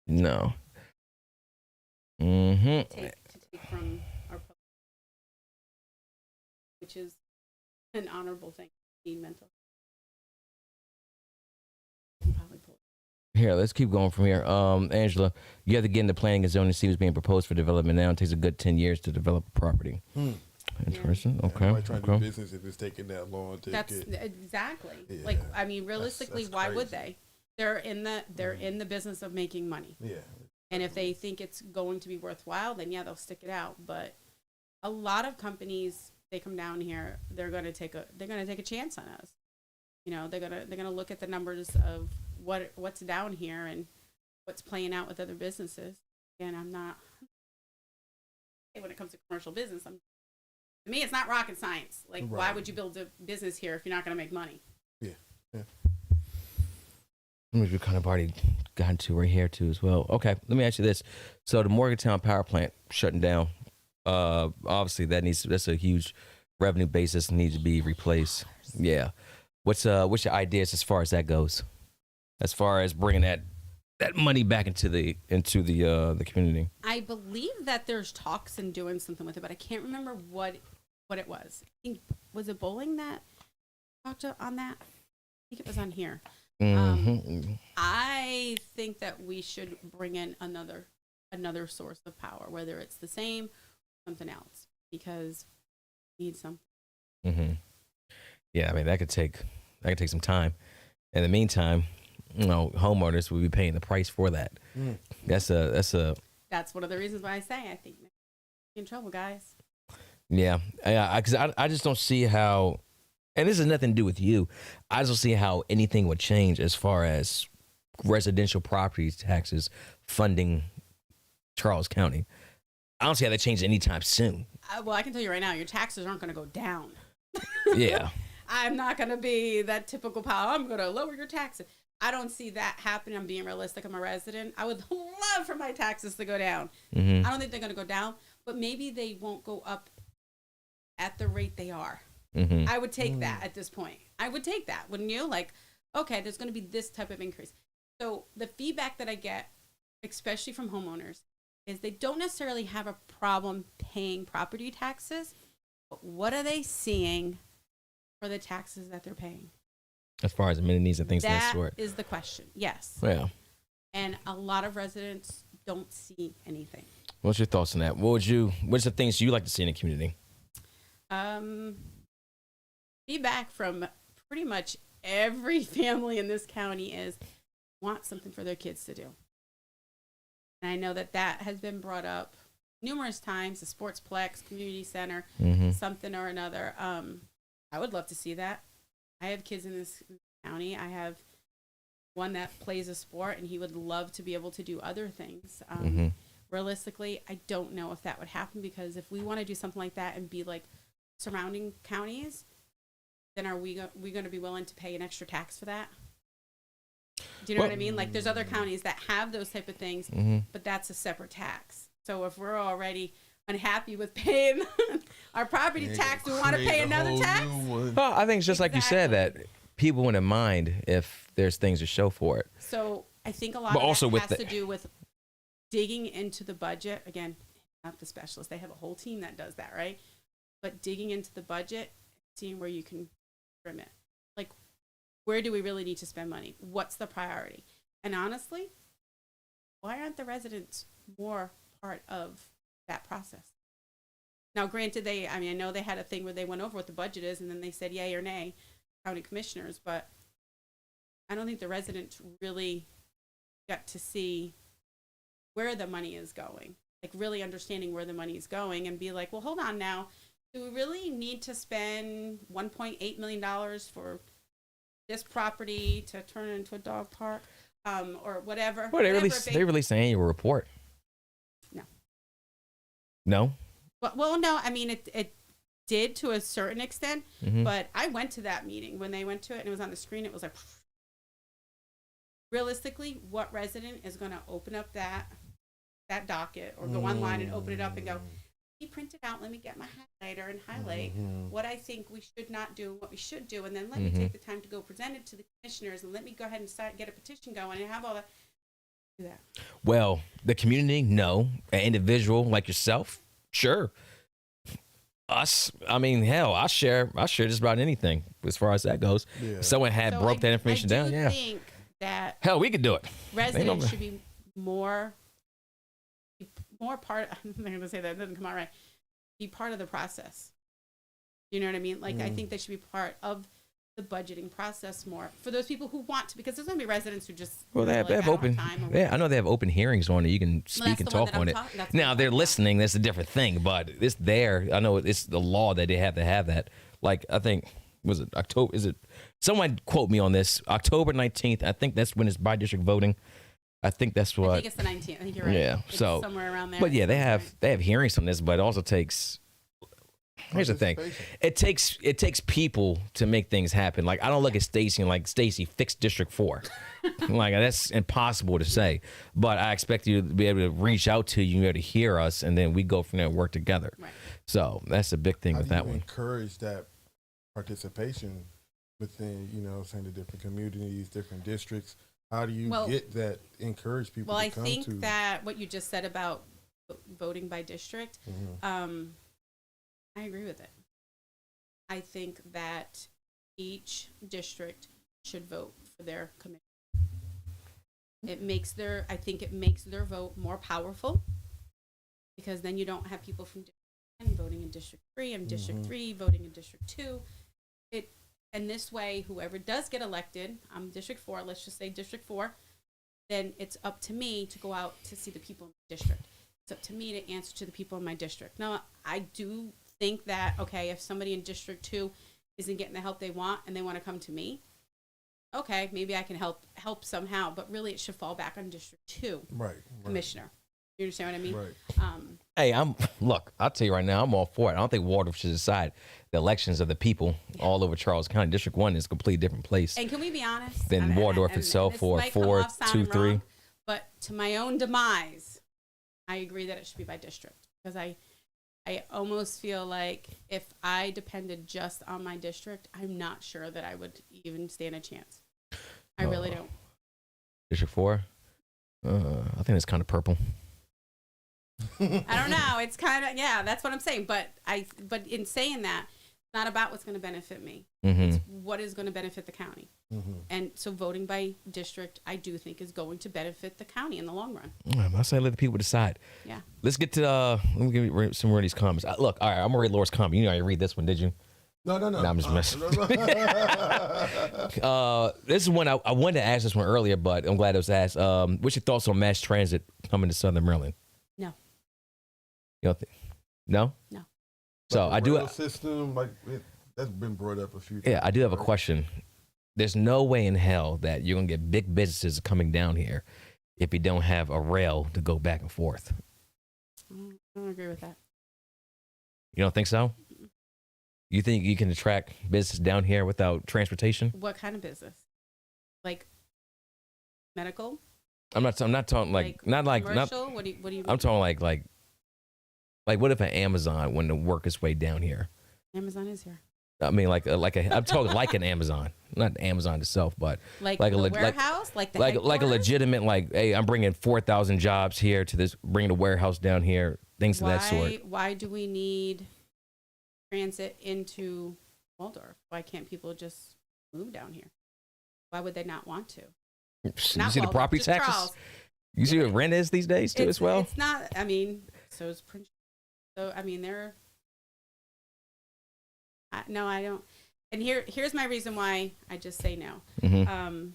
No. to take from our public, which is an honorable thing. Need mental. Probably pull. Here, let's keep going from here. Angela, you have to get into planning and zoning to see what's being proposed for development now. It takes a good 10 years to develop a property. Interesting. Yeah. Okay. Why trying to do business if it's taking that long to That's get? exactly. Yeah. Like, I mean, realistically, That's why would crazy. they? They're in the business of making money. Yeah. And if they think it's going to be worthwhile, then yeah, they'll stick it out. But a lot of companies, they come down here, they're gonna take a chance on us. You know, they're gonna look at the numbers of what's down here and what's playing out with other businesses. And I'm not, when it comes to commercial business, to me, it's not rocket science. Like, why would you build a business here if you're not gonna make money? Yeah. We've kind of already gotten to right here too as well. Okay, let me ask you this: so the Morgantown power plant shutting down, obviously that's a huge revenue basis that needs to be replaced. Yeah, what's your ideas as far as that goes? As far as bringing that money back into the community? I believe that there's talks and doing something with it, but I can't remember what it was. I think, was it Bowling that talked on that? I think it was on here. I think that we should bring in another source of power, whether it's the same, something else, because we need something. Yeah, I mean that could take some time. In the meantime, homeowners will be paying the price for that. That's one of the reasons why I say I think you're in trouble, guys. Yeah, because I just don't see how. And this has nothing to do with you. I just don't see how anything would change as far as residential property taxes funding Charles County. I don't see how that changes anytime soon. Well, I can tell you right now, your taxes aren't going to go down. Yeah. I'm not going to be that typical pal. I'm going to lower your taxes. I don't see that happening. I'm being realistic. I'm a resident. I would love for my taxes to go down. I don't think they're going to go down, but maybe they won't go up at the rate they are. I would take that at this point. I would take that, wouldn't you? Like, okay, there's going to be this type of increase. So the feedback that I get, especially from homeowners, is they don't necessarily have a problem paying property taxes, but what are they seeing for the taxes that they're paying? As far as amenities and things of that sort. That is the question, yes. Yeah. And a lot of residents don't see anything. What's your thoughts on that? What's the things you like to see in the community? Feedback from pretty much every family in this county is want something for their kids to do. And I know that has been brought up numerous times, the Sportsplex, community center, something or another. I would love to see that. I have kids in this county. I have one that plays a sport, and he would love to be able to do other things. Realistically, I don't know if that would happen, because if we want to do something like that and be like surrounding counties, then are we going to be willing to pay an extra tax for that? Do you know what I mean? Like, there's other counties that have those type of things, but that's a separate tax. So if we're already unhappy with paying our property tax, we want to pay another tax? Well, I think it's just like you said, that people wouldn't mind if there's things to show for it. So I think a lot of that has to do with digging into the budget. Again, not the specialists. They have a whole team that does that, right? But digging into the budget, seeing where you can trim it. Like, where do we really need to spend money? What's the priority? And honestly, why aren't the residents more part of that process? Now, granted, I know they had a thing where they went over what the budget is, and then they said yay or nay, county commissioners, but I don't think the residents really got to see where the money is going, like really understanding where the money is going, and be like, well, hold on now. Do we really need to spend $1.8 million for this property to turn it into a dog park, or whatever? Well, they released an annual report. No? Well, no. I mean, it did to a certain extent, but I went to that meeting when they went to it, and it was on the screen. It was like, realistically, what resident is going to open up that docket or go online and open it up and go, me print it out. Let me get my highlighter and highlight what I think we should not do and what we should do. And then let me take the time to go present it to the commissioners and let me go ahead and get a petition going and have all that. Do that. Well, the community, no. An individual like yourself, sure. Us, I mean, hell, I share just about anything as far as that goes. Yeah. If someone broke that information down, I think that hell, we could do it. Residents should be more part. I'm not going to say that; it doesn't come out right. Be part of the process. You know what I mean? Like I think they should be part of the budgeting process more for those people who want to, because there's going to be residents who just they have open. Yeah, I know they have open hearings on it. You can speak and talk on it. Now they're listening. That's a different thing, but it's there. I know it's the law that they have to have that. Like I think was it October? Is it? Someone quote me on this. October 19th. I think that's when it's by district voting. I think that's what. I think it's the 19th. I think you're right. Yeah, it's so somewhere around there. But yeah, they have hearings on this, but it also takes. Here's the thing. It takes people to make things happen. Like I don't look at Stacey and like Stacey fix District 4. Like that's impossible to say. But I expect you to be able to reach out to you and be able to hear us, and then we go from there and work together. Right. So that's a big thing with that one. Encourage that participation within, saying the different communities, different districts. How do you get that? Encourage people. Well, to come I think that what you just said about voting by district. I agree with it. I think that each district should vote for their commission. I think it makes their vote more powerful, because then you don't have people from District 10 voting in District 3 and District 3 voting in District 2. And this way, whoever does get elected, I'm District 4, let's just say District 4, then it's up to me to go out to see the people in the district. It's up to me to answer to the people in my district. Now, I do think that, okay, if somebody in District 2 isn't getting the help they want and they want to come to me, okay, maybe I can help somehow, but really it should fall back on District 2 commissioner. You understand what I mean? Right. Hey, I'll tell you right now, I'm all for it. I don't think Waldorf should decide the elections of the people all over Charles County. District 1 is a completely different place. And can we be honest? Than Waldorf itself, or 4, 2, 3. But to my own demise, I agree that it should be by district, because I almost feel like if I depended just on my district, I'm not sure that I would even stand a chance. I really don't. District 4? I think it's kind of purple. I don't know. It's kind of, that's what I'm saying. But in saying that, it's not about what's going to benefit me. It's what is going to benefit the county. And so voting by district, I do think, is going to benefit the county in the long run. I say let the people decide. Yeah. Let's get to let me give you some more of these comments. Look, all right, I'm gonna read Laura's comment. You know, you read this one, did you? No. I'm just messing. This is one I wanted to ask this one earlier, but I'm glad it was asked. What's your thoughts on mass transit coming to Southern Maryland? No. You don't think? No. So I do. System that's been brought up a few times. Yeah, I do have a question. There's no way in hell that you're going to get big businesses coming down here if you don't have a rail to go back and forth. I don't agree with that. You don't think so? You think you can attract business down here without transportation? What kind of business? Like medical? I'm not talking commercial? What do you I'm talking like what if an Amazon wanted to work its way down here? Amazon is here. I mean, I'm talking like an Amazon, not Amazon itself, but like a warehouse, like a legitimate, hey, I'm bringing 4,000 jobs here to this, bringing a warehouse down here, things of that sort. Why do we need transit into Waldorf? Why can't people just move down here? Why would they not want to? You see the property taxes? Charles. You see what rent is these days too, as well. It's not. I mean, so is Prince. So I mean, they're. No, I don't. And here's my reason why I just say no. And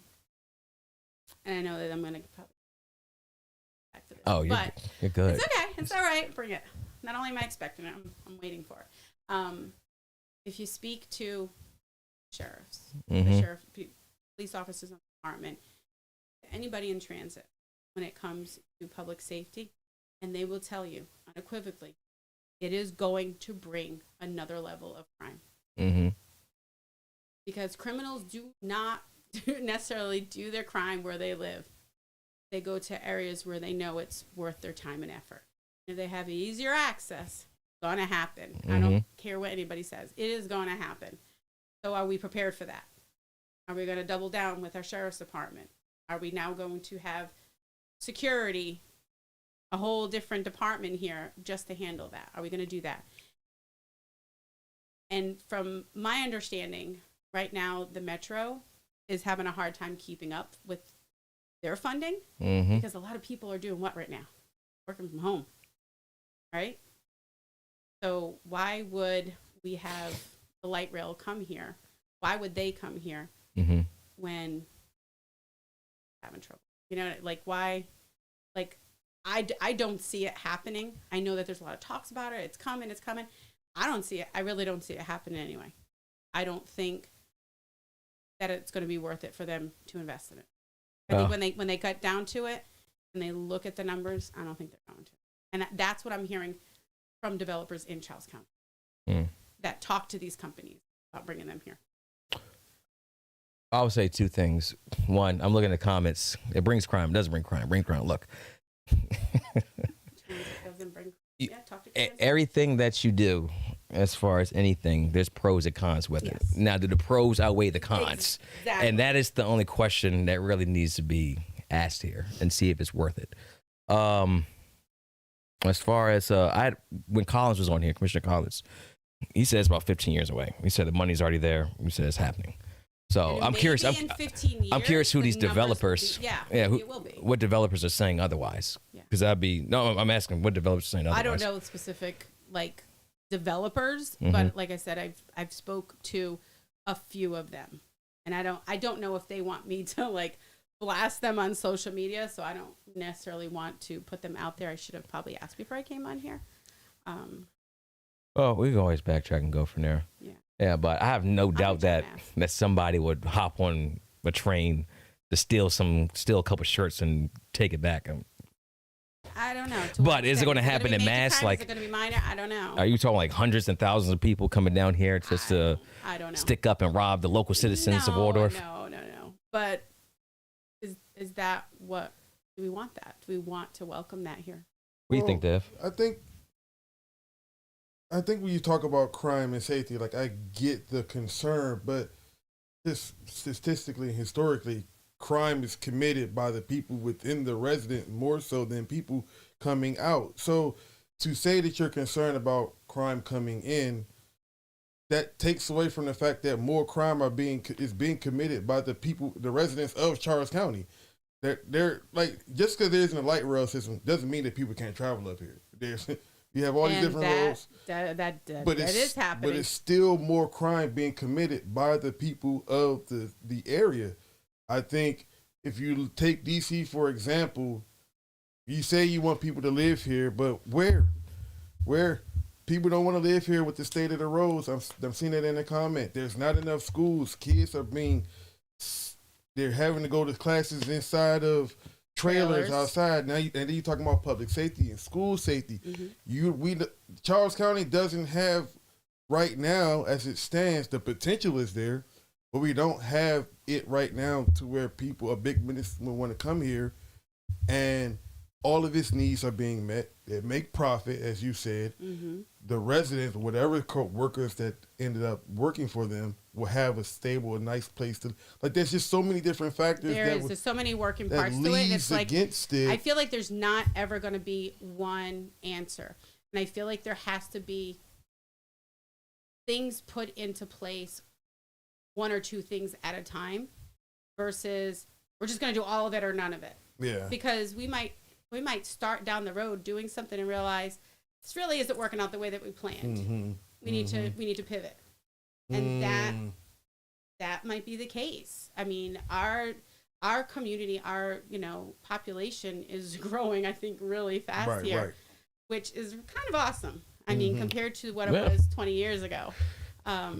I know that I'm going to probably back to this. Oh, you're good. It's okay. It's all right. Bring it. Not only am I expecting it, I'm waiting for it. If you speak to sheriffs, police officers in the department, anybody in transit, when it comes to public safety, and they will tell you unequivocally, it is going to bring another level of crime. Because criminals do not necessarily do their crime where they live. They go to areas where they know it's worth their time and effort. If they have easier access, going to happen. I don't care what anybody says. It is going to happen. So are we prepared for that? Are we going to double down with our sheriff's department? Are we now going to have security, a whole different department here just to handle that? Are we going to do that? And from my understanding, right now, the Metro is having a hard time keeping up with their funding because a lot of people are doing what right now? Working from home, right? So why would we have the light rail come here? Why would they come here when having trouble? You know, like why? Like I don't see it happening. I know that there's a lot of talks about it. It's coming. It's coming. I don't see it. I really don't see it happening anyway. I don't think that it's going to be worth it for them to invest in it. I think when they cut down to it and they look at the numbers, I don't think they're going to. And that's what I'm hearing from developers in Charles County that talk to these companies about bringing them here. I would say two things. One, I'm looking at the comments. It brings crime. It doesn't bring crime. Bring crime. Look. Everything that you do, as far as anything, there's pros and cons with it. Now, do the pros outweigh the cons? Exactly. And that is the only question that really needs to be asked here, and see if it's worth it. As far as when Collins was on here, Commissioner Collins, he said it's about 15 years away. He said the money's already there. He said it's happening. So I'm curious. I'm curious who these developers. It will be. What developers are saying otherwise? Because I'm asking what developers are saying otherwise. I don't know specific developers, but like I said, I've spoke to a few of them, and I don't know if they want me to blast them on social media. So I don't necessarily want to put them out there. I should have probably asked before I came on here. Well, we can always backtrack and go from there. Yeah, but I have no doubt that somebody would hop on a train to steal a couple shirts and take it back. I don't know. But is it going to happen in mass? Is it going to be minor? I don't know. Are you talking hundreds and thousands of people coming down here just to I don't know. Stick up and rob the local citizens of Waldorf? No. But is that what? Do we want that? Do we want to welcome that here? What do you think, Dev? I think when you talk about crime and safety, I get the concern, but just statistically and historically, crime is committed by the people within the resident more so than people coming out. So to say that you're concerned about crime coming in, that takes away from the fact that more crime is being committed by the people, the residents of Charles County. They're just because there isn't a light rail system doesn't mean that people can't travel up here. You have all these different roads. That is happening. But it's still more crime being committed by the people of the area. I think if you take DC, for example, you say you want people to live here, but where people don't want to live here with the state of the roads. I'm seeing it in the comment. There's not enough schools. Kids they're having to go to classes inside of trailers outside. Now, and then you're talking about public safety and school safety. Charles County doesn't have right now, as it stands, the potential is there, but we don't have it right now to where people, a big business, will want to come here, and all of its needs are being met. They make profit, as you said. The residents, whatever workers that ended up working for them, will have a stable, a nice place to. There's just so many different factors. There's so many working parts to it. And it's I feel like there's not ever going to be one answer, and I feel like there has to be things put into place, one or two things at a time, versus we're just going to do all of it or none of it. Yeah. Because we might start down the road doing something and realize this really isn't working out the way that we planned. We need to pivot. And that might be the case. I mean, our community, our population is growing, I think, really fast here, which is kind of awesome. I mean, compared to what it was 20 years ago.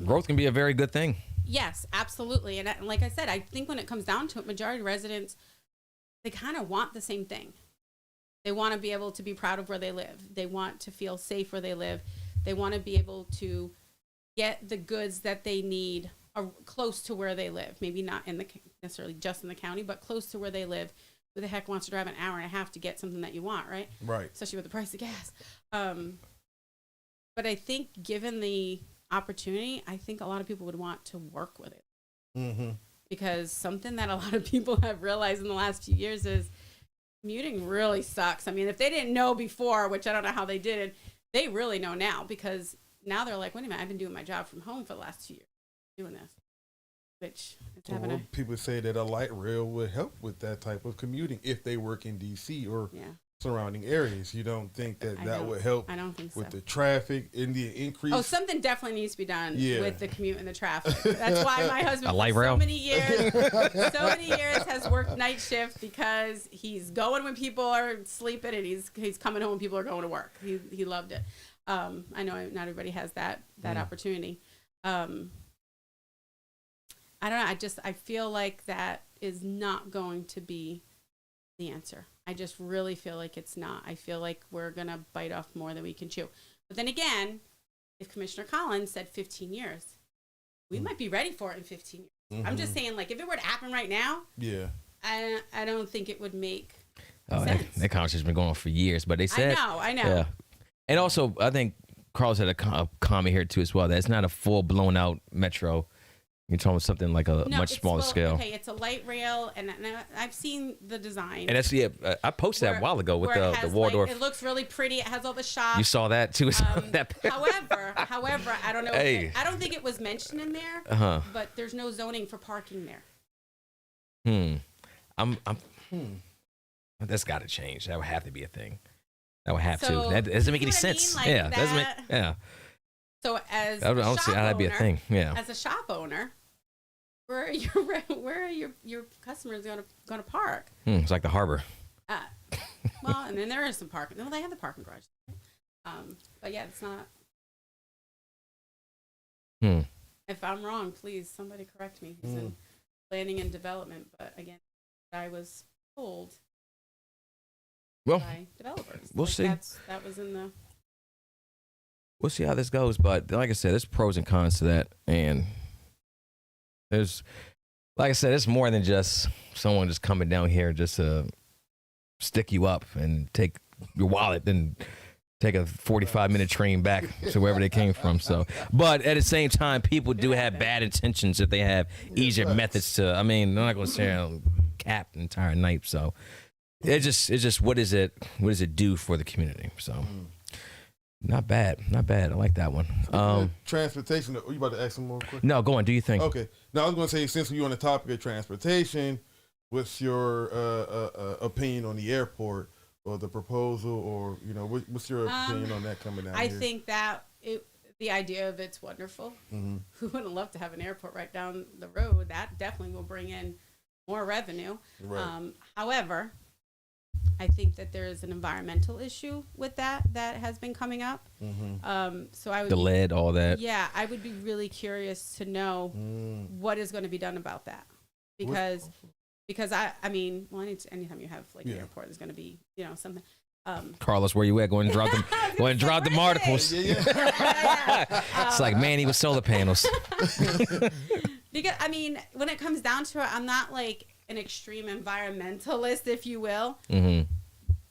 Growth can be a very good thing. Yes, absolutely. And like I said, I think when it comes down to it, majority of residents, they kind of want the same thing. They want to be able to be proud of where they live. They want to feel safe where they live. They want to be able to get the goods that they need close to where they live. Maybe not necessarily just in the county, but close to where they live. Who the heck wants to drive an hour and a half to get something that you want, right? Right. Especially with the price of gas. But I think given the opportunity, I think a lot of people would want to work with it. Mm-hmm. Because something that a lot of people have realized in the last few years is commuting really sucks. I mean, if they didn't know before, which I don't know how they did it, they really know now, because now they're like, wait a minute, I've been doing my job from home for the last 2 years doing this. Which is having a... People say that a light rail would help with that type of commuting if they work in D.C. or surrounding areas. You don't think that would help? I don't think so. With the traffic and the increase? Oh, something definitely needs to be done with the commute and the traffic. That's why my husband for so many years has worked night shift, because he's going when people are sleeping and he's coming home when people are going to work. He loved it. I know not everybody has that opportunity. I don't know. I feel like that is not going to be the answer. I just really feel like it's not. I feel like we're going to bite off more than we can chew. But then again, if Commissioner Collins said 15 years, we might be ready for it in 15 years. Mm-hmm. I'm just saying, like, if it were to happen right now, I don't think it would make sense. That conversation's been going on for years, but they said... I know. Yeah. And also, I think Carlos had a comment here, too, as well, that it's not a full blown-out metro. You're talking about something like a much smaller scale. Okay, it's a light rail, and I've seen the design. And that's I posted that a while ago with the Waldorf. Like, it looks really pretty. It has all the shops. You saw that too. However, I don't know. I don't think it was mentioned in there. But there's no zoning for parking there. That's got to change. That would have to be a thing. That would have to. That doesn't make any sense. I mean? Like Doesn't make. Yeah. So as I don't see how that'd be a thing. Yeah. As a shop owner, where are your customers going to park? It's like the harbor. Well, and then there is some parking. Well, they have the parking garage. But yeah, it's not. If I'm wrong, please somebody correct me. Who's in planning and development? But again, I was told by developers. We'll see. That was in the. We'll see how this goes, but like I said, there's pros and cons to that, and there's, like I said, it's more than just someone just coming down here just to stick you up and take your wallet and take a 45-minute train back to wherever they came from. So, but at the same time, people do have bad intentions if they have easier methods to. I mean, I'm not going to say and cap the entire night. So, it's just what is it do for the community? So. Not bad. I like that one. Transportation. Are you about to ask some more questions? No, go on. Do you think? Okay. Now I was going to say, since we're on the topic of transportation, what's your opinion on the airport or the proposal, or what's your opinion on that coming down here? I think that the idea of it's wonderful. Mm-hmm. Who wouldn't love to have an airport right down the road? That definitely will bring in more revenue. Right. However, I think that there is an environmental issue with that has been coming up. Mm-hmm. So I would lead, all that. Yeah, I would be really curious to know what is going to be done about that, because I mean, anytime you have like an airport, there's going to be something. Carlos, where you at? Go and drop them. Go and drop them articles. It's like Manny with solar panels. Because I mean, when it comes down to it, I'm not like an extreme environmentalist, if you will. Mm-hmm.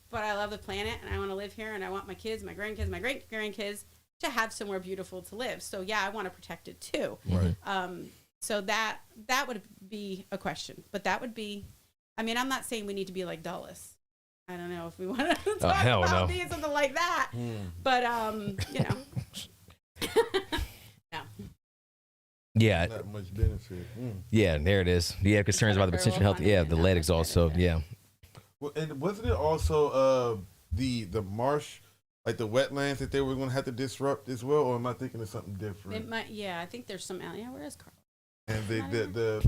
But I love the planet, and I want to live here, and I want my kids, my grandkids, my great-grandkids to have somewhere beautiful to live. So yeah, I want to protect it too. Right. So that would be a question, but that would be. I mean, I'm not saying we need to be like Dulles. I don't know if we want to talk about being something like that, but no. Yeah. Not much benefit. Yeah, there it is. Yeah, concerns about the potential health. Yeah, the lead exhaust. So yeah. Well, and wasn't it also the marsh, like the wetlands that they were going to have to disrupt as well, or am I thinking of something different? It might. Yeah, I think there's some. Yeah, where is Carl? And the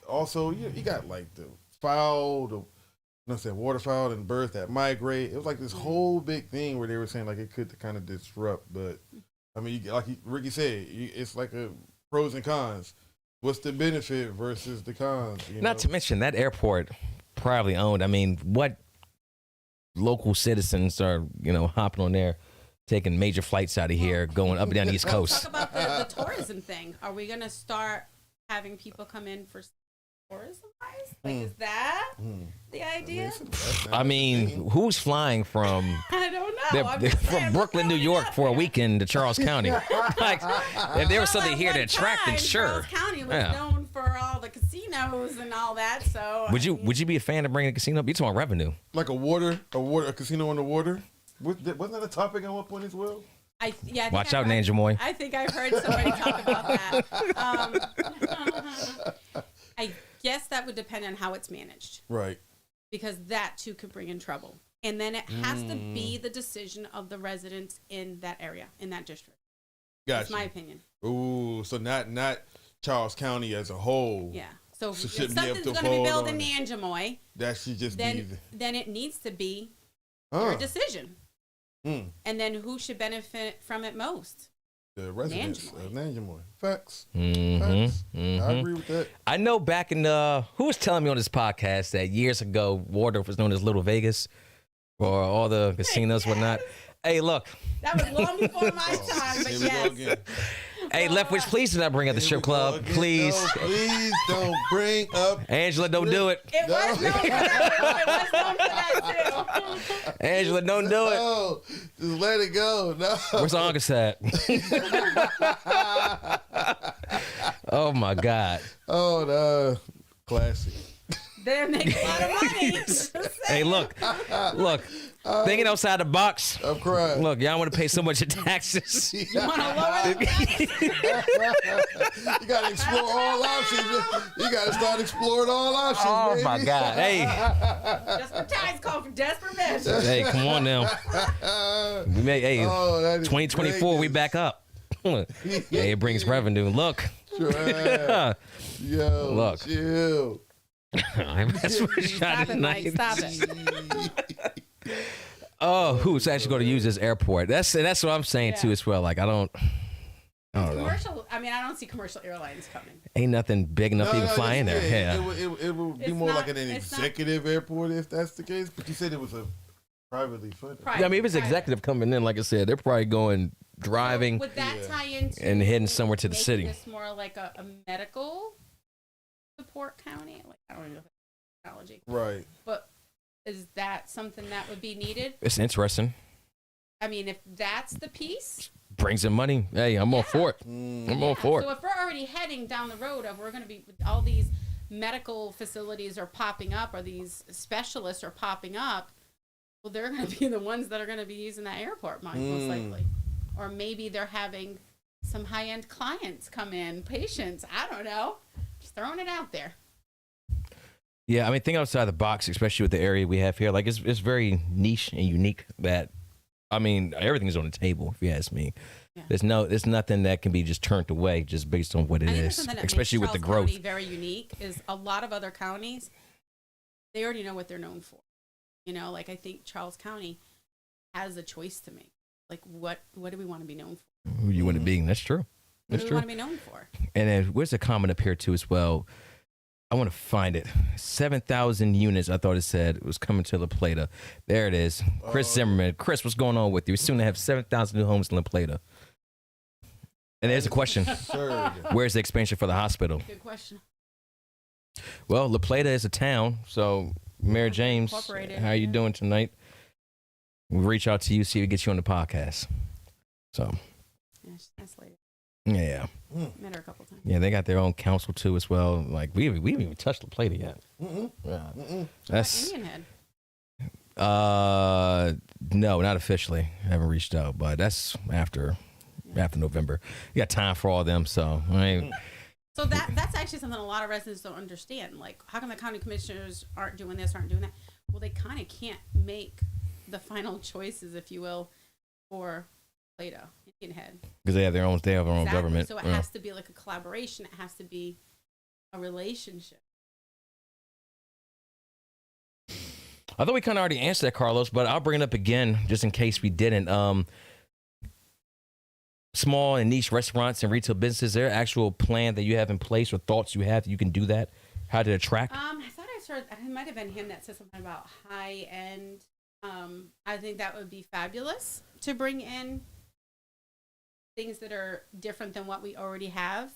also you got like the fowl, waterfowl and birds that migrate. It was like this whole big thing where they were saying like it could kind of disrupt, but I mean, like Ricky said, it's like a pros and cons. What's the benefit versus the cons? Not to mention that airport privately owned. I mean, what local citizens are hopping on there, taking major flights out of here, going up and down the East Coast. Talk about the tourism thing. Are we going to start having people come in for tourism-wise? Like, is that the idea? I mean, who's flying from? I don't know. They're from Brooklyn, New York, for a weekend to Charles County. Like, if there was something here to attract, then sure. Charles County was known for all the casinos and all that. So would you be a fan of bringing a casino? You're talking about revenue. Like a casino on the water. Wasn't that a topic at one point as well? Watch out, Nan Jamoy. I think I've heard somebody talk about that. I guess that would depend on how it's managed. Right. Because that too could bring in trouble. And then it has to be the decision of the residents in that area, in that district. Gotcha. That's my opinion. Ooh, so not Charles County as a whole. Yeah. So if something's something's going to be built in Nan Jamoy, that should just then it needs to be your decision. And then who should benefit from it most? The residents of Nan Jamoy. Facts. Facts. I agree with that. I know back in who was telling me on this podcast that years ago, Waldorf was known as Little Vegas for all the casinos, whatnot. Hey, look. That was long before my time, but yes. Hey, Leftwich, please do not bring up the strip club. Please. No, please don't bring up. Angela, don't do it. It was known for that. It was known for that, too. Angela, don't do it. No, just let it go. No. Where's August at? Oh, my God. Oh, no. Classic. They make a lot of money. Hey, look. Thinking outside the box. I'm crying. Look, y'all want to pay so much in taxes. You want to lower the taxes? You got to explore all options. You got to start exploring all options, Oh, baby. my God. Hey. Desperate times call for desperate measures. Hey, come on now. We may, 2024, great. we back up. Yeah, it brings revenue. Look. Sure. Yo, Look. chill. That's what shot Stop it, Mike. Stop it. Oh, who's actually going to use this airport? That's what I'm saying too as well. Like I don't know. Commercial. I mean, I don't see commercial airlines coming. Ain't nothing big enough to even fly in there. Yeah. It would be more like an executive airport if that's the case. But you said it was a privately funded. Yeah, I mean, if it's executive coming in, like I said, they're probably going driving Would that tie into and heading somewhere to the making city. this more like a medical support county? Like I don't even know if it's technology. Right. But is that something that would be needed? It's interesting. I mean, if that's the piece, Brings in money. Hey, I'm all for it. I'm all for it. So if we're already heading down the road of we're going to be all these medical facilities are popping up or these specialists are popping up, well, they're going to be the ones that are going to be using that airport most likely. Or maybe they're having some high-end clients come in, patients. I don't know. Just throwing it out there. Yeah, I mean, think outside the box, especially with the area we have here. Like, it's very niche and unique that, I mean, everything's on the table, if you ask me. Yeah. There's nothing that can be just turned away just based on what it is, especially with the growth. County very unique is a lot of other counties, they already know what they're known for. You know, like I think Charles County has a choice to make. Like, what do we want to be known for? Who you want to be? That's true. That's what do we want to be known for? And then where's the comment up here too as well? I want to find it. 7,000 units, I thought it said, it was coming to La Plata. There it is. Chris Zimmerman. Chris, what's going on with you? We're soon to have 7,000 new homes in La Plata. And there's a question. Where's the expansion for the hospital? Good question. Well, La Plata is a town, so Mayor James, how are you doing tonight? We'll reach out to you, see if we get you on the podcast. So. Yeah, she's a nice lady. Yeah. Met her a couple times. Yeah, they got their own council too as well. Like we haven't even touched La Plata yet. Yeah. That's Indian Head. No, not officially. I haven't reached out, but that's after November. You got time for all of them, so I mean. So that's actually something a lot of residents don't understand. Like, how come the county commissioners aren't doing this, aren't doing that? Well, they kind of can't make the final choices, if you will, for Plato, Indian Head. Because they have their own government. So it has to be like a collaboration. It has to be a relationship. I thought we kind of already answered that, Carlos, but I'll bring it up again just in case we didn't. Small and niche restaurants and retail businesses, is there an actual plan that you have in place or thoughts you have that you can do that? How to attract? I thought it might have been him that said something about high end. I think that would be fabulous to bring in things that are different than what we already have.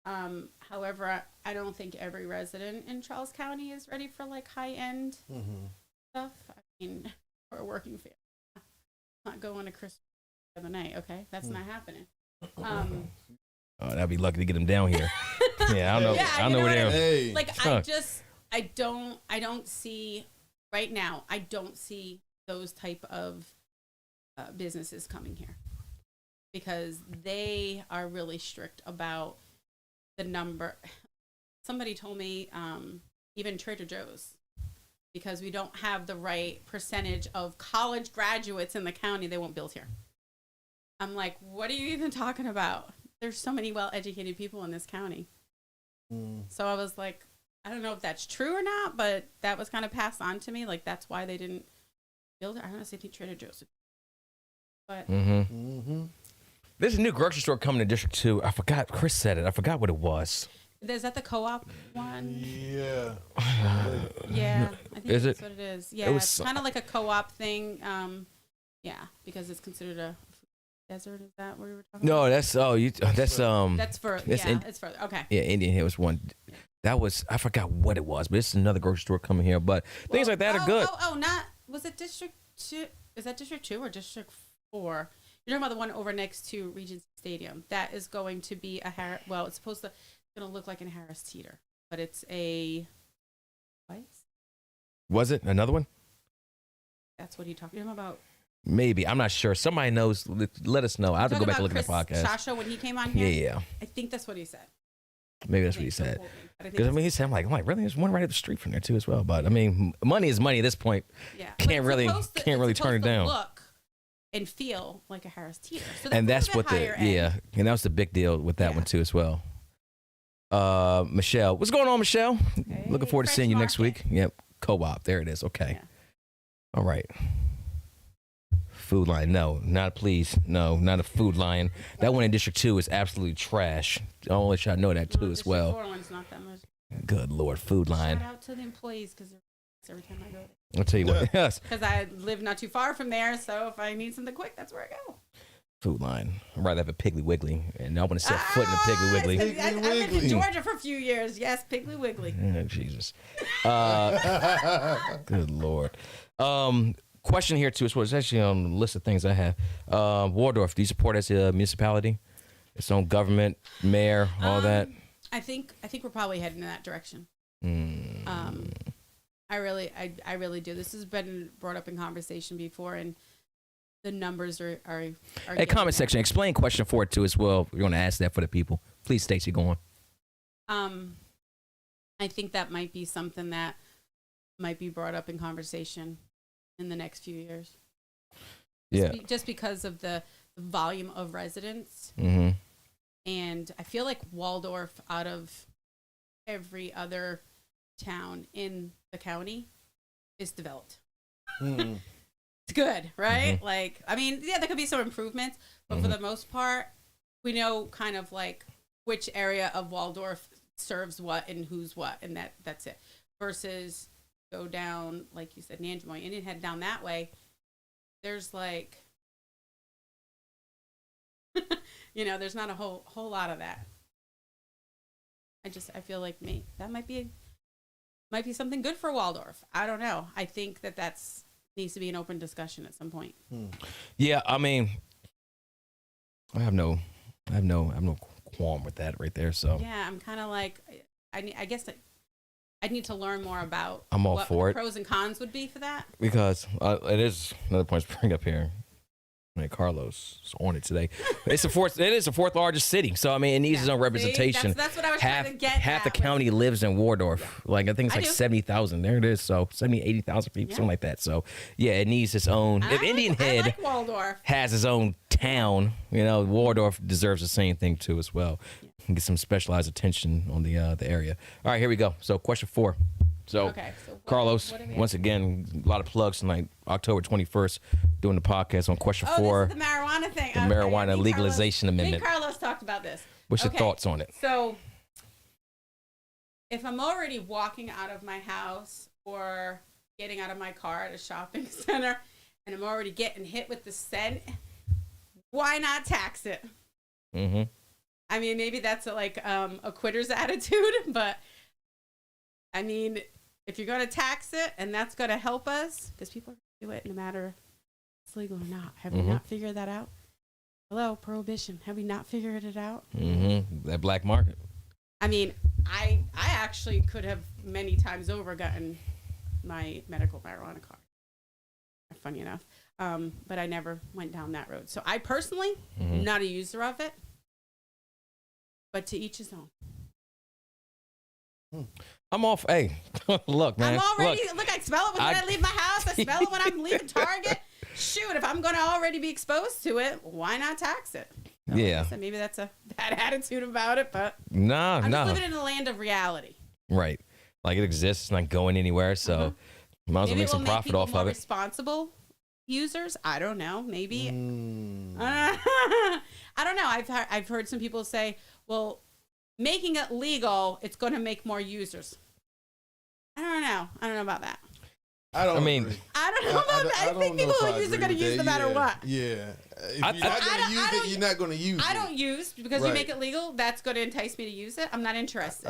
However, I don't think every resident in Charles County is ready for like high-end stuff. I mean, we're a working family. Not going to Christmas the other night, okay? That's not happening. Oh, that'd be lucky to get him down here. Yeah, I don't know. Yeah, I don't know where they're. Hey. Like, I don't see, right now, I don't see those type of businesses coming here. Because they are really strict about the number. Somebody told me, even Trader Joe's, because we don't have the right percentage of college graduates in the county, they won't build here. I'm like, what are you even talking about? There's so many well-educated people in this county. So I was like, I don't know if that's true or not, but that was kind of passed on to me. Like, that's why they didn't build it. I honestly think Trader Joe's. But There's a new grocery store coming to District 2. I forgot. Chris said it. I forgot what it was. is that the co-op one? Yeah. Yeah, I think Is that's it? what it is. Yeah, was it's kind of like a co-op thing. Yeah, because it's considered a food desert. Is that what we were talking about? No, that's That's for it's further. Okay. Yeah, Indian Hill was one. That was, I forgot what it was, but it's another grocery store coming here. But things like that are good. Not was it District 2? Is that District 2 or District 4? You're talking about the one over next to Regency Stadium. That is going to be it's supposed to, it's going to look like a Harris Teeter, but it's a what? Was it another one? That's what he talking about. Maybe. I'm not sure. Somebody knows. Let us know. I have to go back and look at the Chris podcast. Shasha when he came on here. Yeah. I think that's what he said. Maybe that's what he said. Because I mean, he said, I'm like, really? There's one right up the street from there too, as well. But I mean, money is money at this point. Yeah. Can't really turn it down. Look and feel like a Harris Teeter. So And that's what and that was the big deal with that one too, as well. Michelle, what's going on, Michelle? Hey, looking forward to Fresh seeing you next Market. week. Yep, co-op. There it is. Okay. Yeah. All right. Food Line, no, not please, no, not a Food Line. That one in District 2 is absolutely trash. I want to let y'all know that too, as well. District 4 one's not that much. Good Lord, Food Line. Shout out to the employees because every time I go there. I'll tell you what. Yes. Because I live not too far from there, so if I need something quick, that's where I go. Food Line. I'd rather have a Piggly Wiggly, and I want to set foot in a Piggly Wiggly. I've been in Georgia for a few years. Yes, Piggly Wiggly. Jesus. Good Lord. Question here too. It's actually on the list of things I have. Waldorf, do you support as a municipality? Its own government, mayor, all that? I think we're probably heading in that direction. I really do. This has been brought up in conversation before, and the numbers are Hey, comment section. Explain question 4 too as well. We're going to ask that for the people. Please, Stacey, go on. I think that might be something that might be brought up in conversation in the next few years. Just because of the volume of residents. Mm-hmm. And I feel like Waldorf, out of every other town in the county, is developed. It's good, right? Mm-hmm. Like, I mean, yeah, there could be some improvements, but for the most part, we know kind of like which area of Waldorf serves what and who's what, and that's it. Versus go down, like you said, Nanjemoy, Indian Head, down that way, there's like, there's not a whole lot of that. I feel like that might be something good for Waldorf. I don't know. I think that's needs to be an open discussion at some point. Yeah, I mean, I have no qualm with that right there. So yeah, I'm kind of like, I guess I need to learn more about. I'm all what for the pros and cons would be for that. Because it is another point to bring up here. I mean, Carlos is on it today. It is the fourth largest city, so I mean, it needs its own representation. See, that's what I was trying to get. Half the county lives in Waldorf. Like I think it's like 70,000. There it is. So 80,000 people, something like that. So yeah, it needs its own. If Indian Head Waldorf has its own town, Waldorf deserves the same thing too as well. Get some specialized attention on the area. All right, here we go. So question 4. So, Carlos, once again, a lot of plugs tonight. October 21st, doing the podcast on question 4. This is the marijuana thing. The marijuana legalization amendment. Me and Carlos talked about this. What's your thoughts on it? So, if I'm already walking out of my house or getting out of my car at a shopping center and I'm already getting hit with the scent, why not tax it? Mm-hmm. I mean, maybe that's a quitter's attitude, but I mean, if you're going to tax it and that's going to help us, because people do it no matter if it's legal or not. Have we not figured that out? Hello, prohibition. Have we not figured it out? That black market. I mean, I actually could have many times over gotten my medical marijuana card. Funny enough. But I never went down that road. So I personally, am not a user of it, but to each his own. I'm off. Hey, look, man. I'm already, look, I smell it when I leave my house. I smell it when I'm leaving Target. Shoot, if I'm going to already be exposed to it, why not tax it? So yeah. So maybe that's a bad attitude about it, but I'm just living in a land of reality. Right. Like it exists, it's not going anywhere, so might as well make some profit off of it. Responsible users? I don't know. Maybe. I don't know. I've heard some people say, well, making it legal, it's going to make more users. I don't know. I don't know about that. I don't know about that. I think people who use it are going to use no matter what. Yeah. If you're not going to use it, you're not going to use it. I don't use because you make it legal. That's going to entice me to use it. I'm not interested.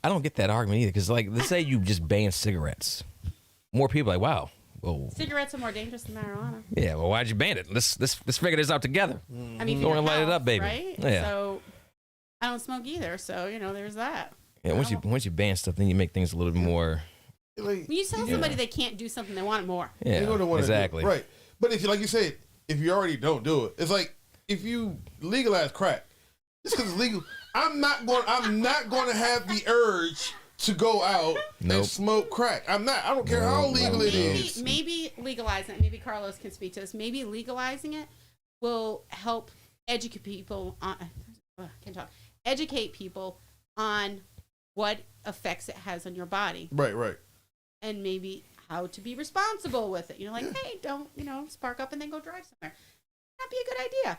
I don't get that argument either because, like, let's say you just ban cigarettes. More people are like, wow. Whoa. Cigarettes are more dangerous than marijuana. Yeah, well, why'd you ban it? Let's figure this out together. I mean, you want to light it up, baby. Right? Yeah. So I don't smoke either. So there's that. Yeah. Once you ban stuff, then you make things a little bit more. Like, when you tell somebody they can't do something, they want it more. Yeah, exactly. Right. But if you, like you said, if you already don't do it, it's like if you legalize crack, just because it's legal, I'm not going to have the urge to go out and smoke crack. I don't care how legal it is. Maybe legalizing it. Maybe Carlos can speak to this. Maybe legalizing it will help educate people on. Educate people on what effects it has on your body. Right. And maybe how to be responsible with it. Like, hey, don't, spark up and then go drive somewhere. That'd be a good idea.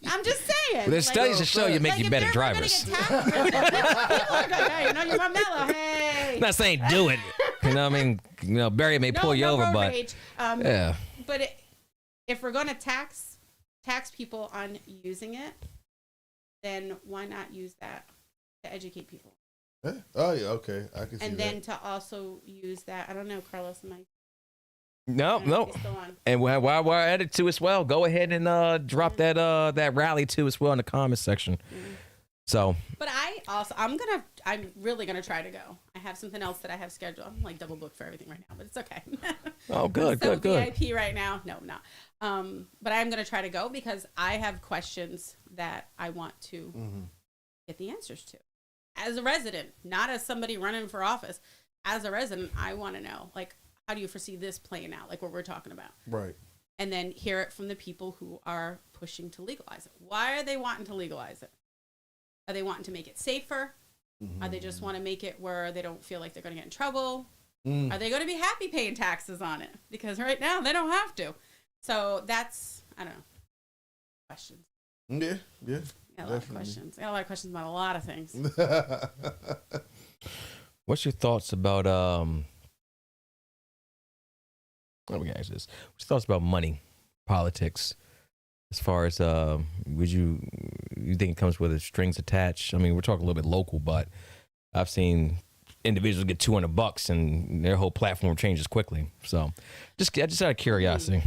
I'm just saying. But there's studies that show you make you better drivers. People are going, hey, you're Mellow. Hey. I'm not saying do it. I mean, Barry may pull you over, but rage. yeah. But if we're going to tax people on using it, then why not use that to educate people? Oh yeah, okay, I can see and that. then to also use that, I don't know, Carlos, am I? No. And while we're at it too as well, go ahead and drop that rally too as well in the comments section. So. But I'm really gonna try to go. I have something else that I have scheduled. I'm like double booked for everything right now, but it's okay. Oh, good. VIP right now? No, I'm not. But I'm gonna try to go because I have questions that I want to get the answers to. As a resident, not as somebody running for office, as a resident, I want to know, like, how do you foresee this playing out, like what we're talking about? Right. And then hear it from the people who are pushing to legalize it. Why are they wanting to legalize it? Are they wanting to make it safer? Are they just want to make it where they don't feel like they're going to get in trouble? Are they going to be happy paying taxes on it? Because right now they don't have to. So that's, I don't know, questions. Yeah. I got a lot of questions. I got a lot of questions about a lot of things. What's your thoughts about let me ask this. What's your thoughts about money, politics? As far as would you think it comes with the strings attached? I mean, we're talking a little bit local, but I've seen individuals get $200 and their whole platform changes quickly. So just out of curiosity.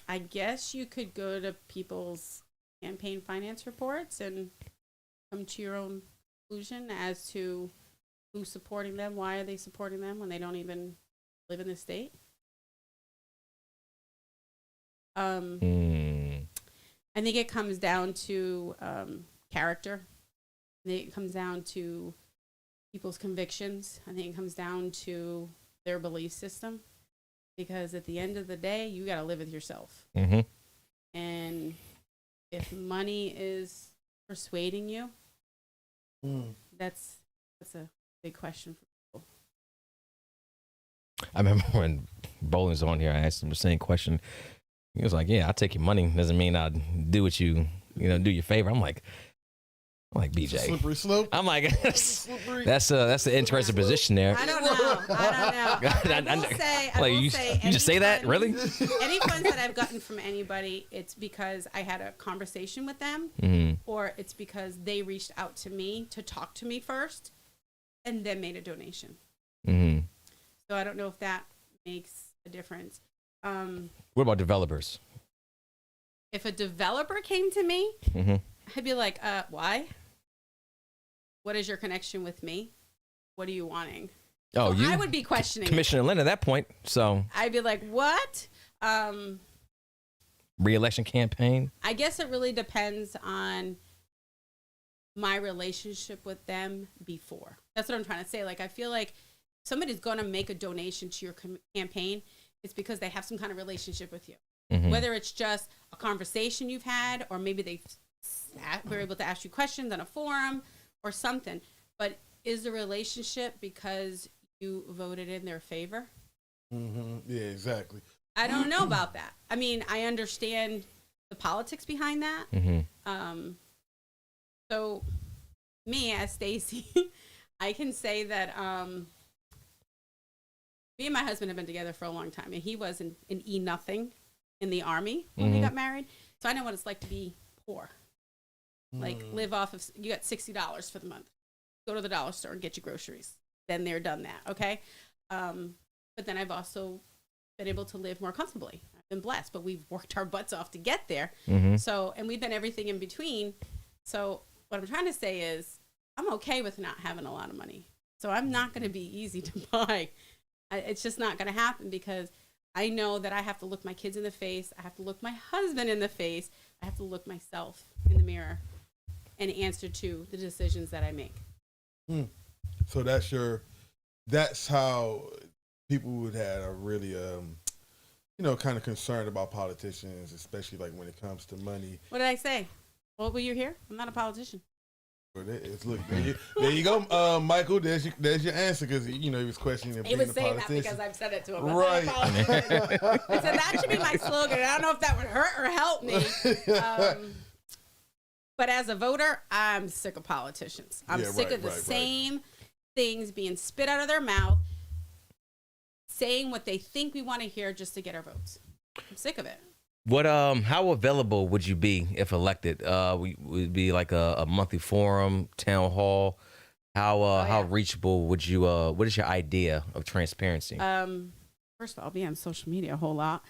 I guess you could go to people's campaign finance reports and come to your own conclusion as to who's supporting them, why are they supporting them when they don't even live in the state. I think it comes down to character. I think it comes down to people's convictions. I think it comes down to their belief system. Because at the end of the day, you got to live with yourself. And if money is persuading you, that's a big question for people. I remember when Bowling's on here, I asked him the same question. He was like, "Yeah, I'll take your money. Doesn't mean I'll do what do your favor." I'm like, I'm like BJ. Slippery slope. I'm like, that's an interesting position there. I don't know. I will say, you just say that, really? Any funds that I've gotten from anybody, it's because I had a conversation with them, or it's because they reached out to me to talk to me first, and then made a donation. So I don't know if that makes a difference. What about developers? If a developer came to me, I'd be like, why? What is your connection with me? What are you wanting? Oh, so I would be questioning Commissioner Lehn at that point. So I'd be like, what? Re-election campaign? I guess it really depends on my relationship with them before. That's what I'm trying to say. Like, I feel like somebody's going to make a donation to your campaign. It's because they have some kind of relationship with you. Whether it's just a conversation you've had, or maybe they were able to ask you questions on a forum or something. But is the relationship because you voted in their favor? Yeah, exactly. I don't know about that. I mean, I understand the politics behind that. So me as Stacey, I can say that me and my husband have been together for a long time, and he was an E nothing in the Army when we got married. So I know what it's like to be poor. Like, live off of, you got $60 for the month. Go to the dollar store and get your groceries. Then they're done that, okay? But then I've also been able to live more comfortably. I've been blessed, but we've worked our butts off to get there. So, and we've been everything in between. So what I'm trying to say is I'm okay with not having a lot of money. So I'm not going to be easy to buy. It's just not going to happen, because I know that I have to look my kids in the face. I have to look my husband in the face. I have to look myself in the mirror and answer to the decisions that I make. So that's how people would have a really, kind of concerned about politicians, especially like when it comes to money. What did I say? Well, were you here? I'm not a politician. Look, there you go, Michael. There's your answer, because he was questioning him. He was saying that because I've said it to him. Right. I said that should be my slogan. I don't know if that would hurt or help me. But as a voter, I'm sick of politicians. I'm sick of the same things being spit out of their mouth, saying what they think we want to hear just to get our votes. I'm sick of it. What how available would you be if elected? Would be like a monthly forum, town hall. How reachable would you what is your idea of transparency? First of all, I'll be on social media a whole lot.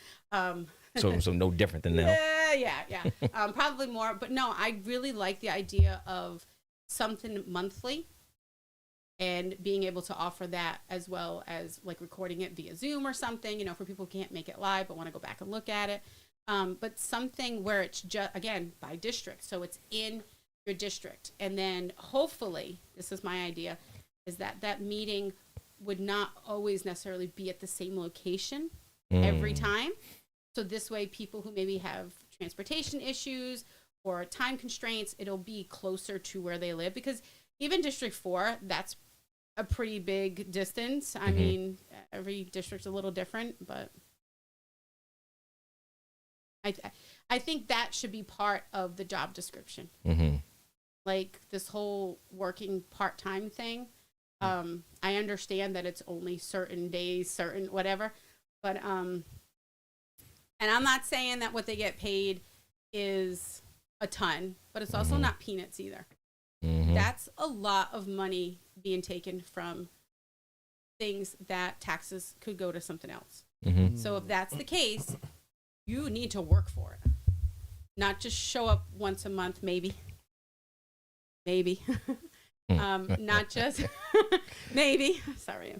So no different than now. Yeah. Probably more, but no, I really like the idea of something monthly and being able to offer that, as well as like recording it via Zoom or something, for people who can't make it live but want to go back and look at it. But something where it's just, again, by district. So it's in your district. And then hopefully, this is my idea, is that meeting would not always necessarily be at the same location every time. So this way, people who maybe have transportation issues or time constraints, it'll be closer to where they live. Because even District 4, that's a pretty big distance. I mean, every district's a little different, but I think that should be part of the job description. Like this whole working part-time thing. I understand that it's only certain days, certain whatever, but and I'm not saying that what they get paid is a ton, but it's also not peanuts either. That's a lot of money being taken from things that taxes could go to something else. So if that's the case, you need to work for it, not just show up once a month, maybe, not just maybe. Sorry,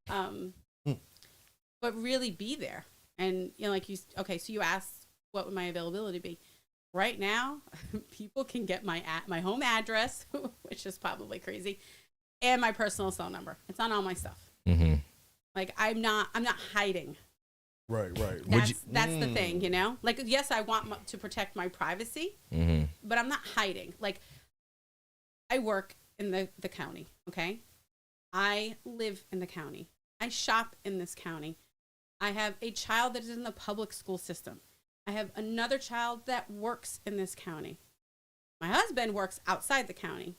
but really be there. And so you asked what would my availability be? Right now, people can get my home address, which is probably crazy, and my personal cell number. It's on all my stuff. Like I'm not hiding. Right. That's the thing, Like, yes, I want to protect my privacy, but I'm not hiding. Like, I work in the county, okay? I live in the county. I shop in this county. I have a child that is in the public school system. I have another child that works in this county. My husband works outside the county,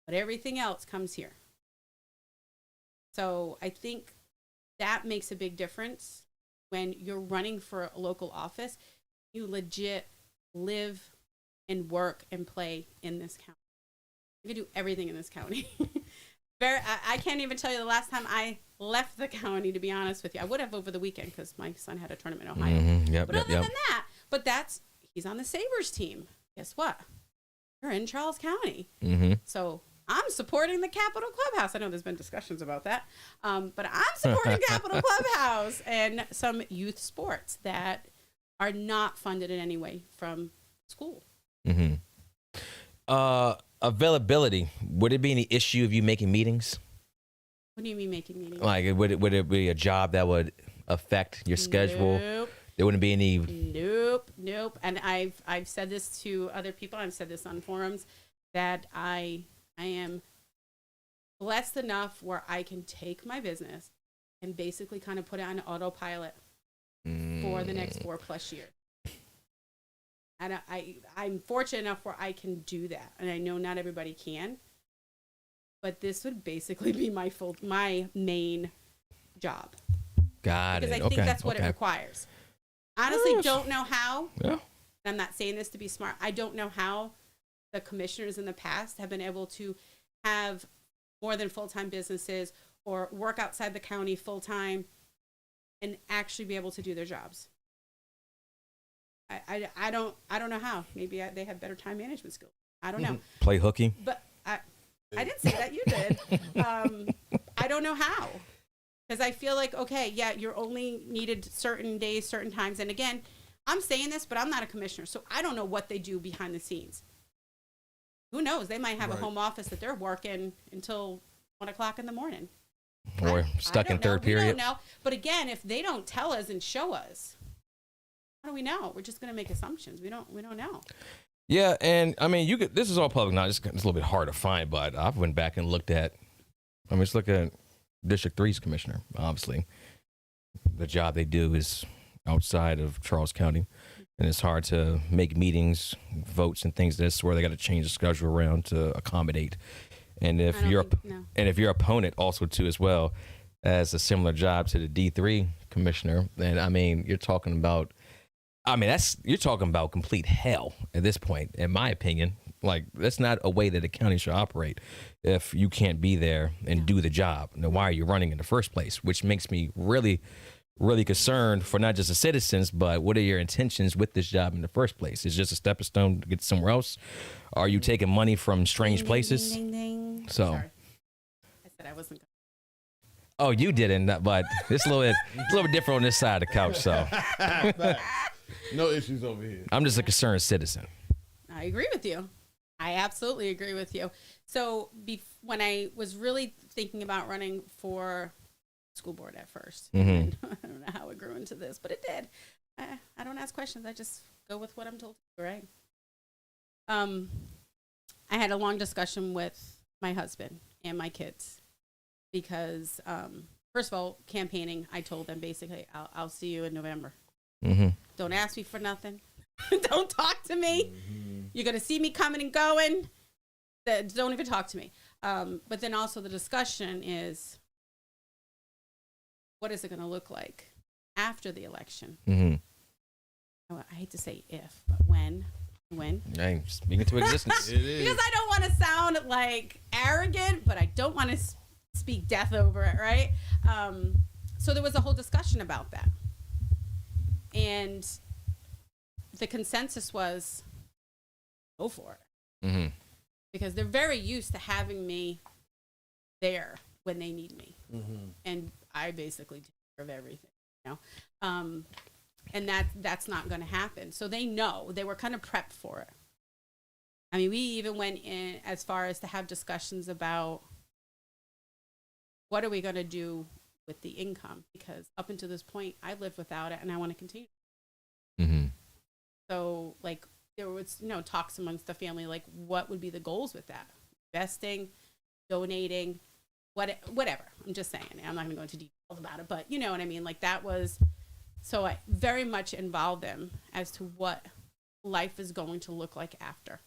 but everything else comes here. So I think that makes a big difference when you're running for a local office. You legit live and work and play in this county. You can do everything in this county. I can't even tell you the last time I left the county, to be honest with you. I would have over the weekend because my son had a tournament in Ohio. Yep, but yep, other yep. than that, he's on the Sabres team. Guess what? You're in Charles County. Mm-hmm. So I'm supporting the Capitol Clubhouse. I know there's been discussions about that, but I'm supporting Capitol Clubhouse and some youth sports that are not funded in any way from school. Mm-hmm. Availability. Would it be any issue of you making meetings? What do you mean making meetings? Like, would it be a job that would affect your schedule? Nope. There wouldn't be any. Nope. And I've said this to other people. I've said this on forums that I am blessed enough where I can take my business and basically kind of put it on autopilot for the next 4+ years. And I'm fortunate enough where I can do that. And I know not everybody can, but this would basically be my main job. Got because it. I think that's what it requires. Honestly, don't know how. Yeah. I'm not saying this to be smart. I don't know how the commissioners in the past have been able to have more than full-time businesses or work outside the county full-time and actually be able to do their jobs. I don't know how. Maybe they have better time management skills. I don't know. Play hooky. But I didn't say that. You did. I don't know how. Because I feel like, okay, yeah, you're only needed certain days, certain times. And again, I'm saying this, but I'm not a commissioner, so I don't know what they do behind the scenes. Who knows? They might have a home office that they're working until 1 o'clock in the morning. Or stuck in third period. We don't know. But again, if they don't tell us and show us, how do we know? We're just going to make assumptions. We don't know. Yeah, and I mean, this is all public knowledge. It's a little bit hard to find, but I went back and looked at. Let's look at District 3's commissioner. Obviously, the job they do is outside of Charles County, and it's hard to make meetings, votes, and things. That's where they got to change the schedule around to accommodate. And if your opponent also too as well has a similar job to the D3 commissioner, then I mean, you're talking about complete hell at this point, in my opinion. Like, that's not a way that a county should operate if you can't be there and do the job. Now, why are you running in the first place? Which makes me really, really concerned for not just the citizens, but what are your intentions with this job in the first place? Is it just a stepping stone to get somewhere else? Are you taking money from strange places? Ding, ding, ding. So, sorry. I said I wasn't. Oh, you didn't, but it's a little bit different on this side of the couch. So, no issues over here. I'm just a concerned citizen. I agree with you. I absolutely agree with you. So when I was really thinking about running for school board at first, and I don't know how it grew into this, but it did. I don't ask questions. I just go with what I'm told, right? I had a long discussion with my husband and my kids because, first of all, campaigning, I told them basically, I'll see you in November. Mm-hmm. Don't ask me for nothing. Don't talk to me. You're going to see me coming and going. Don't even talk to me. But then also the discussion is, what is it going to look like after the election? Mm-hmm. I hate to say if, but when. Hey, speaking into existence. It is. Because I don't want to sound like arrogant, but I don't want to speak death over it, right? So there was a whole discussion about that. And the consensus was, go for it. Mm-hmm. Because they're very used to having me there when they need me. Mm-hmm. And I basically take care of everything, and that's not going to happen. So they know. They were kind of prepped for it. I mean, we even went in as far as to have discussions about what are we going to do with the income? Because up until this point, I've lived without it, and I want to continue. Mm-hmm. So, like, there was, talks amongst the family, like, what would be the goals with that? Investing, donating, whatever. I'm just saying. I'm not going to go into details about it, but you know what I mean? Like, that was, so I very much involved them as to what life is going to look like after.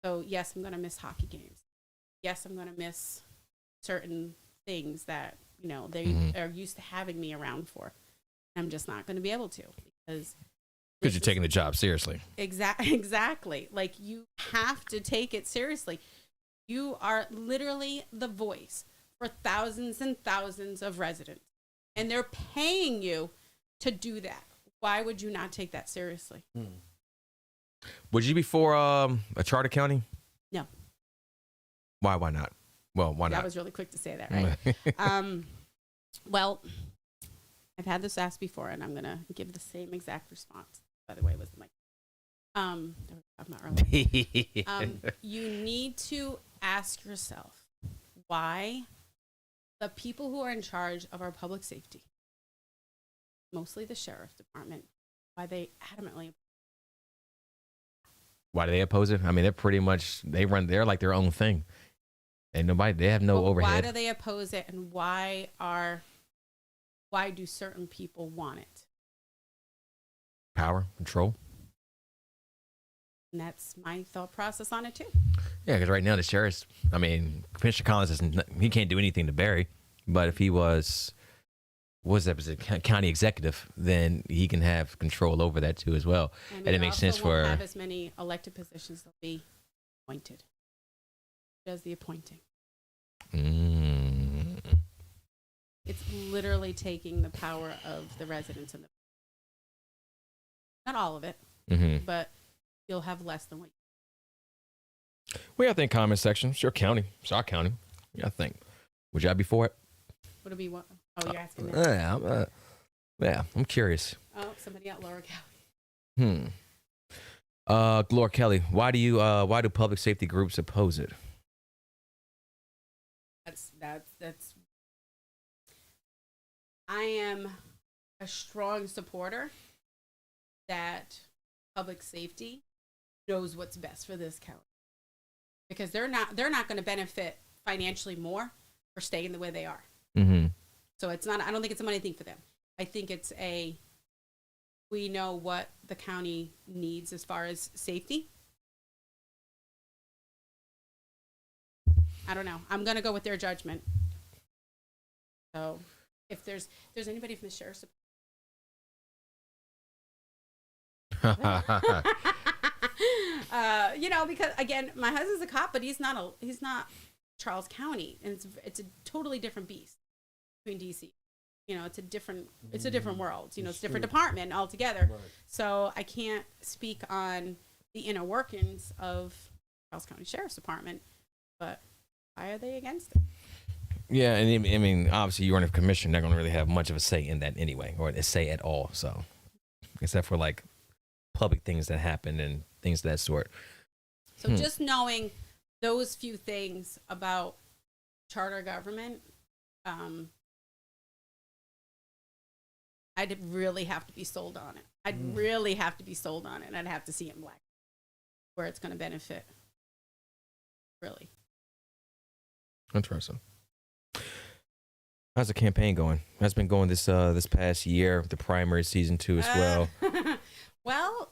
So yes, I'm going to miss hockey games. Yes, I'm going to miss certain things that, you know, they are used to having me around for. I'm just not going to be able to because you're taking the job seriously. Exactly. Like, you have to take it seriously. You are literally the voice for thousands and thousands of residents, and they're paying you to do that. Why would you not take that seriously? Would you be for a charter county? No. Why not? Well, why not? I was really quick to say that, right? Well, I've had this asked before, and I'm going to give the same exact response. By the way, it was the mic. I'm not early. You need to ask yourself why the people who are in charge of our public safety, mostly the sheriff department, why they adamantly. Why do they oppose it? I mean, they're pretty much, they're like their own thing. And they have no overhead. Why do they oppose it, and why do certain people want it? Power, control. And that's my thought process on it too. Yeah, because right now the sheriff's, I mean, Commissioner Collins he can't do anything to Barry, but if he was county executive, then he can have control over that too as well. And it makes sense for. Have as many elected positions, they'll be appointed. Does the appointing? It's literally taking the power of the residents and not all of it, but you'll have less than what. Well, I think comment section. It's your county. It's our county. Yeah, I think. Would y'all be for it? Would it be what? Oh, you're asking me. Yeah, I'm curious. Oh, somebody at Laura Kelly. Laura Kelly, why do public safety groups oppose it? That's. I am a strong supporter that public safety knows what's best for this county, because they're not going to benefit financially more for staying the way they are. So it's not. I don't think it's a money thing for them. I think it's we know what the county needs as far as safety. I don't know. I'm going to go with their judgment. So if there's anybody from the sheriff's because again, my husband's a cop, but he's not Charles County, and it's a totally different beast between DC. It's a different world. It's a different department altogether. Right. So I can't speak on the inner workings of Charles County Sheriff's Department, but why are they against it? Yeah, and I mean, obviously, you run a commission, they're going to really have much of a say in that anyway, or a say at all. So, except for like public things that happen and things of that sort. So just knowing those few things about charter government, I'd really have to be sold on it. I'd really have to be sold on it. And I'd have to see it in black where it's going to benefit. Really. Interesting. How's the campaign going? How's it been going this past year, the primary season 2 as well? Well,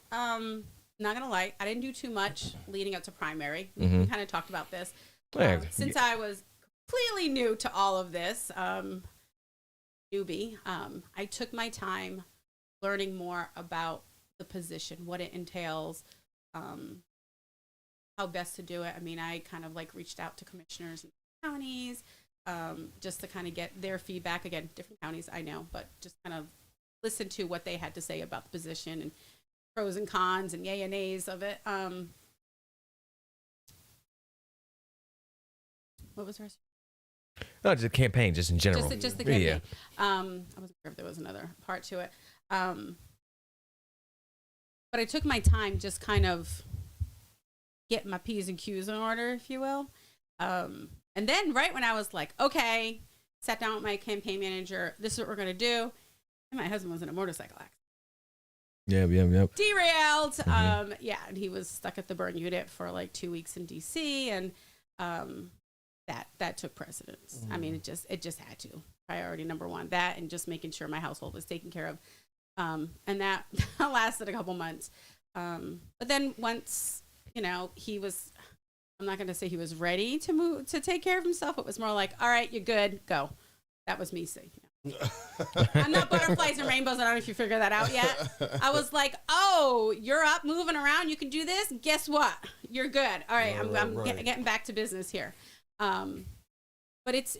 not going to lie, I didn't do too much leading up to primary. We kind of talked about this. Since I was completely new to all of this, newbie, I took my time learning more about the position, what it entails, how best to do it. I mean, I kind of like reached out to commissioners and counties just to kind of get their feedback. Again, different counties, I know, but just kind of listen to what they had to say about the position and pros and cons and yay and nays of it. What was the rest? No, just a campaign, just in general. Just the campaign. Yeah. I wasn't sure if there was another part to it. But I took my time just kind of getting my P's and Q's in order, if you will. And then right when I was like, okay, sat down with my campaign manager, this is what we're going to do. And my husband was in a motorcycle accident. Yep. Derailed. And he was stuck at the burn unit for like 2 weeks in DC. And that took precedence. I mean, it just had to. Priority number one, that, and just making sure my household was taken care of. And that lasted a couple months. But then once, he was I'm not going to say he was ready to move to take care of himself. It was more like, all right, you're good, go. That was me saying. I'm not butterflies and rainbows. I don't know if you figured that out yet. I was like, oh, you're up moving around. You can do this. Guess what? You're good. All right, I'm getting back to business here. But it's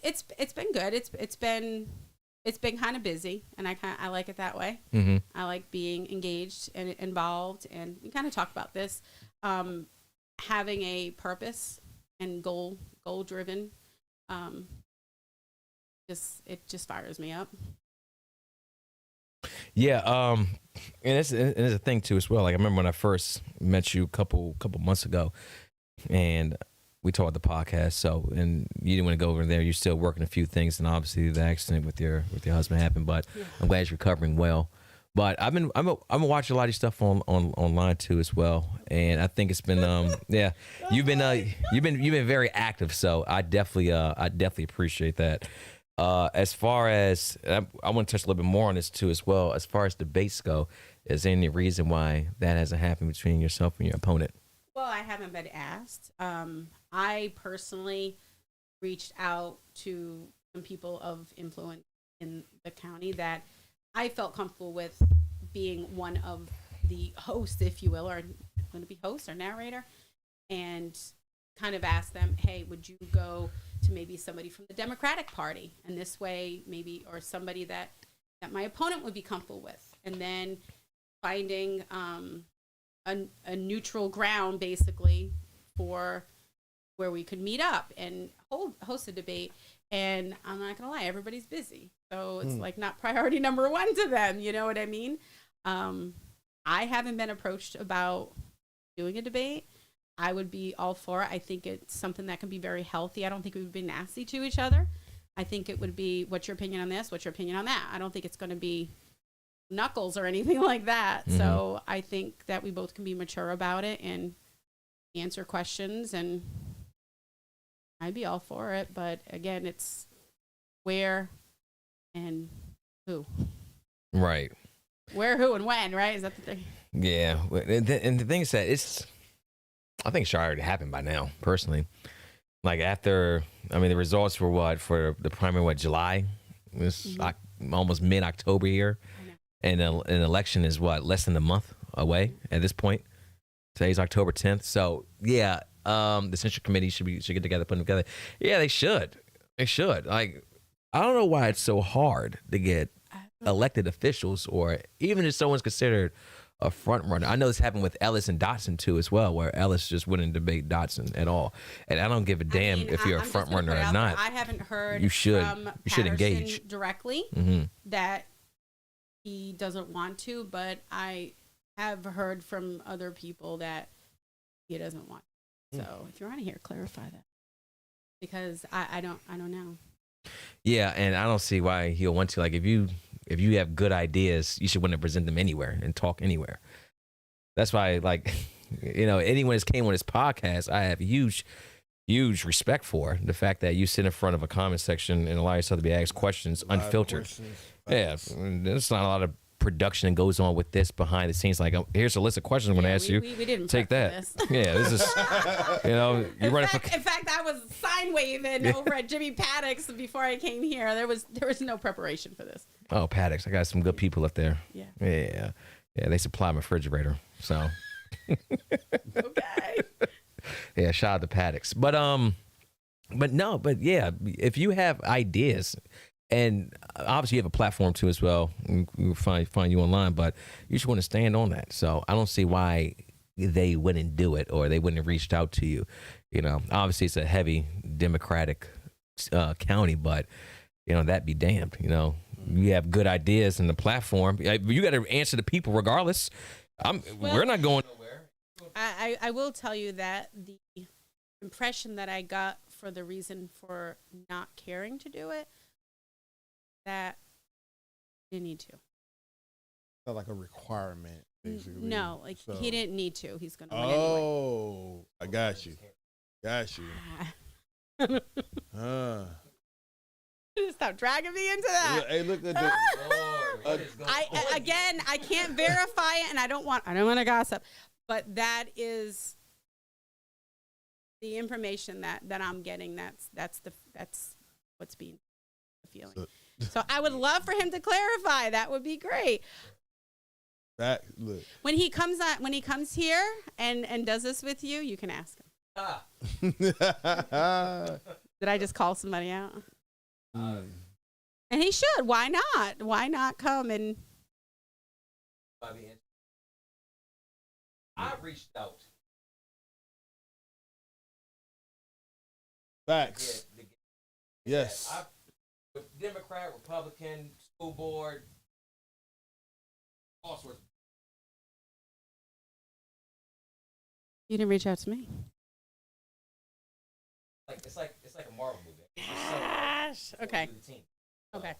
been good. It's been kind of busy, and I like it that way. Mm-hmm. I like being engaged and involved, and we kind of talk about this. Having a purpose and goal driven. It just fires me up. Yeah, and it's a thing too as well. Like I remember when I first met you a couple months ago, and we talked the podcast. So, and you didn't want to go over there. You're still working a few things, and obviously the accident with your husband happened. But yeah. I'm glad you're recovering well. But I'm watching a lot of your stuff online too as well, and I think it's been yeah, you've been very active. So I definitely appreciate that. As far as I want to touch a little bit more on this too as well. As far as debates go, is there any reason why that hasn't happened between yourself and your opponent? Well, I haven't been asked. I personally reached out to some people of influence in the county that I felt comfortable with being one of the hosts, if you will, or going to be host or narrator, and kind of asked them, hey, would you go to maybe somebody from the Democratic Party? And this way, maybe, or somebody that my opponent would be comfortable with. And then finding a neutral ground, basically, for where we could meet up and host a debate. And I'm not going to lie, everybody's busy. So it's like not priority number one to them. You know what I mean? I haven't been approached about doing a debate. I would be all for it. I think it's something that can be very healthy. I don't think we would be nasty to each other. I think it would be, what's your opinion on this? What's your opinion on that? I don't think it's going to be knuckles or anything like that. Mm-hmm. So I think that we both can be mature about it and answer questions, and I'd be all for it. But again, it's where and who. Right. Where, who, and when, right? Is that the thing? Yeah. And the thing is that I think it should already happened by now, personally. Like after, I mean, the results were what for the primary? July? It was almost mid-October here, and an election is what, less than a month away at this point. Today's October 10th, so yeah, the Central Committee should get together, put them together. Yeah, they should. Like, I don't know why it's so hard to get elected officials, or even if someone's considered a front runner. I know this happened with Ellis and Dotson too as well, where Ellis just wouldn't debate Dotson at all. And I don't give a damn if you're a front runner or not. I haven't heard you should Patterson engage directly that he doesn't want to, but I have heard from other people that he doesn't want. So if you're on here, clarify that, because I don't know. Yeah, and I don't see why he'll want to. Like, if you have good ideas, you should want to present them anywhere and talk anywhere. That's why, like, anyone that's came on this podcast, I have huge respect for the fact that you sit in front of a comment section and allow yourself to be asked questions unfiltered. Yeah, there's not a lot of production that goes on with this behind the scenes. Like, here's a list of questions I'm going to ask you. We didn't take that. Yeah, this is, you're running for. In fact, I was sign waving over at Jimmy Paddock's before I came here. There was no preparation for this. Oh, Paddock's. I got some good people up there. Yeah. They supply my refrigerator. So. Okay. Yeah, shout out to Paddock's. But yeah, if you have ideas. And obviously you have a platform too as well. We'll find you online, but you should want to stand on that. So I don't see why they wouldn't do it, or they wouldn't have reached out to you. Obviously it's a heavy Democratic county, but that be damned. You have good ideas in the platform. You got to answer the people regardless. We're not going nowhere. I will tell you that the impression that I got for the reason for not caring to do it, that he didn't need to. Not like a requirement, basically. No, he didn't need to. He's going to win anyway. Oh, I got you. Stop dragging me into that. Hey, look at the. I can't verify it, and I don't want to gossip, but that is the information that I'm getting. That's what's being the feeling. So I would love for him to clarify. That would be great. Look. When he comes here and does this with you, you can ask him. Did I just call somebody out? And he should. Why not? Why not come and? I reached out. Facts. Yes. With Democrat, Republican, school board, all sorts. You didn't reach out to me. It's like a Marvel movie. Gosh. Okay. Okay.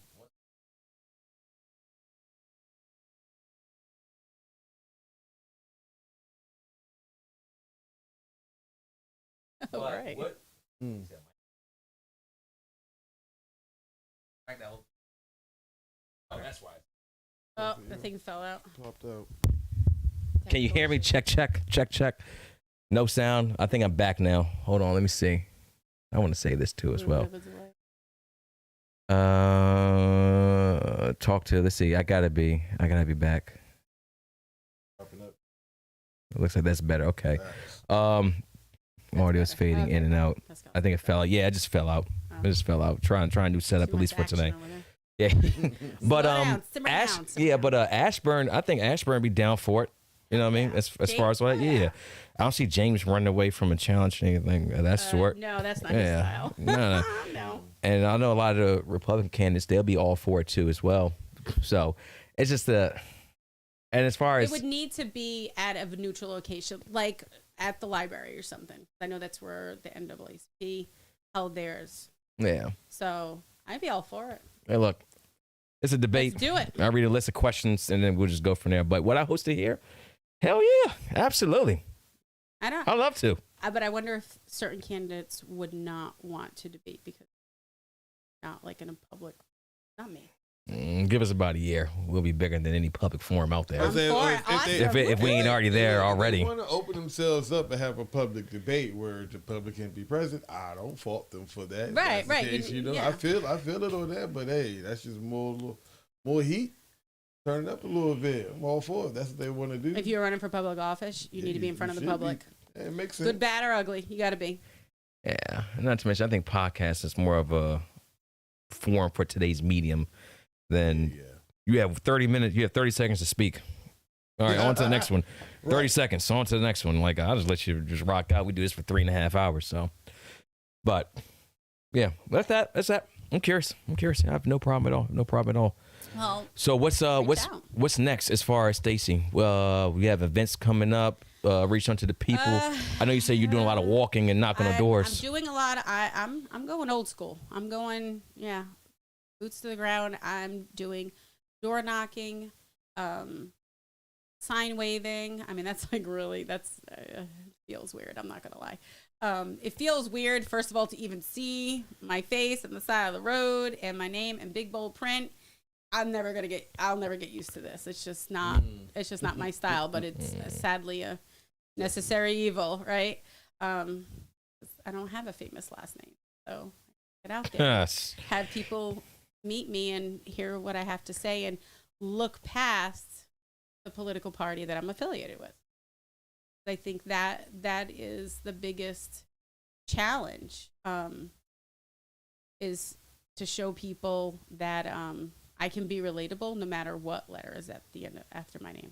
All right. What? Mm. Oh, that's why. Oh, the thing fell out. Popped out. Can you hear me? Check. No sound. I think I'm back now. Hold on. Let me see. I want to say this too as well. Talk to. Let's see. I gotta be back. It looks like that's better. Okay. Audio's fading in and out. I think it fell out. Yeah, it just fell out. It just fell out. Trying to do setup at least for today. Yeah. But Ashburn, I think Ashburn be down for it. You know what I mean? As far as what? Yeah. I don't see James running away from a challenge or anything of that sort. No, that's not his style. No. No. And I know a lot of the Republican candidates, they'll be all for it too as well. So it's just and as far as it would need to be at a neutral location, like at the library or something. I know that's where the NAACP held theirs. Yeah. So I'd be all for it. Hey, look, it's a debate. Let's do it. I read a list of questions and then we'll just go from there. But what I hosted here, hell yeah, absolutely. I'd love to. But I wonder if certain candidates would not want to debate because not like in a public, not me. Give us about a year. We'll be bigger than any public forum out there. If we ain't already there already. They want to open themselves up and have a public debate where the public can be present. I don't fault them for that. Right. Case, I feel it on that, but hey, that's just more heat. Turn it up a little bit. I'm all for it. That's what they want to do. If you're running for public office, you need to be in front of the public. It makes sense. Good, bad, or ugly. You got to be. Yeah. Not to mention, I think podcast is more of a forum for today's medium than you have 30 minutes. You have 30 seconds to speak. All right, on to the next one. 30 seconds. On to the next one. Like, I'll just let you just rock out. We do this for 3.5 hours. So, but yeah, that's that. I'm curious. I have no problem at all. Well, so what's next as far as Stacey? We have events coming up. Reach out to the people. I know you say you're doing a lot of walking and knocking on doors. I'm doing a lot. I'm going old school. I'm going boots to the ground. I'm doing door knocking, sign waving. I mean, that's feels weird. I'm not gonna lie. It feels weird, first of all, to even see my face on the side of the road and my name in big bold print. I'll never get used to this. It's just not my style, but it's sadly a necessary evil, right? I don't have a famous last name, so get out there, yes. Have people meet me and hear what I have to say and look past the political party that I'm affiliated with. I think that is the biggest challenge, is to show people that I can be relatable no matter what letter is at the end after my name.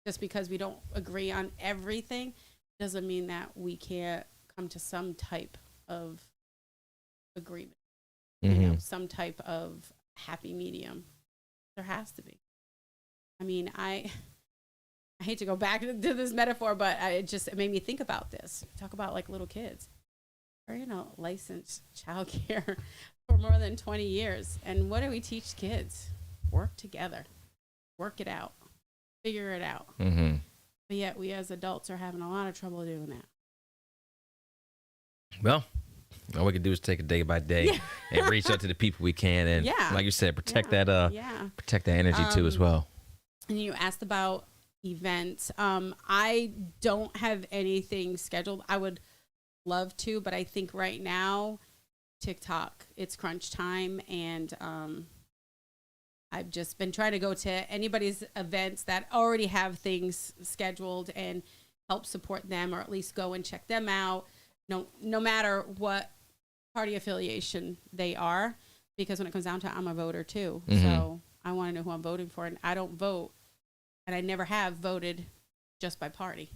Just because we don't agree on everything doesn't mean that we can't come to some type of agreement. Mm-hmm. Some type of happy medium. There has to be. I mean, I hate to go back to this metaphor, but it made me think about this. Talk about like little kids. Or, licensed childcare for more than 20 years. And what do we teach kids? Work together. Work it out. Figure it out. Mm-hmm. But yet we as adults are having a lot of trouble doing that. Well, all we can do is take it day by day and reach out to the people we can. And like you said, protect that energy too as well. And you asked about, events. I don't have anything scheduled. I would love to, but I think right now, TikTok, it's crunch time, and I've just been trying to go to anybody's events that already have things scheduled and help support them, or at least go and check them out. No matter what party affiliation they are, because when it comes down to it, I'm a voter too. Mm-hmm. So I want to know who I'm voting for, and I don't vote, and I never have voted just by party.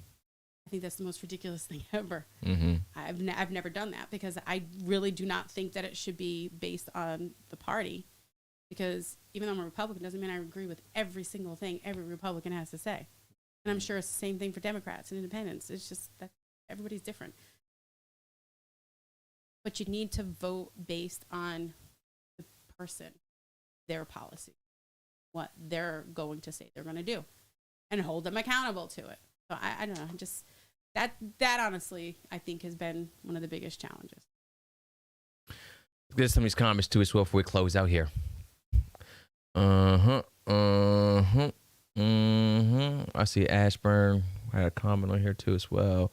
I think that's the most ridiculous thing ever. Mm-hmm. I've never done that, because I really do not think that it should be based on the party, because even though I'm a Republican doesn't mean I agree with every single thing every Republican has to say. And I'm sure it's the same thing for Democrats and independents. It's just that everybody's different. But you need to vote based on the person, their policy, what they're going to say they're going to do, and hold them accountable to it. So I don't know, just that honestly, I think has been one of the biggest challenges. There's some of these comments too as well before we close out here. I see Ashburn had a comment on here too as well.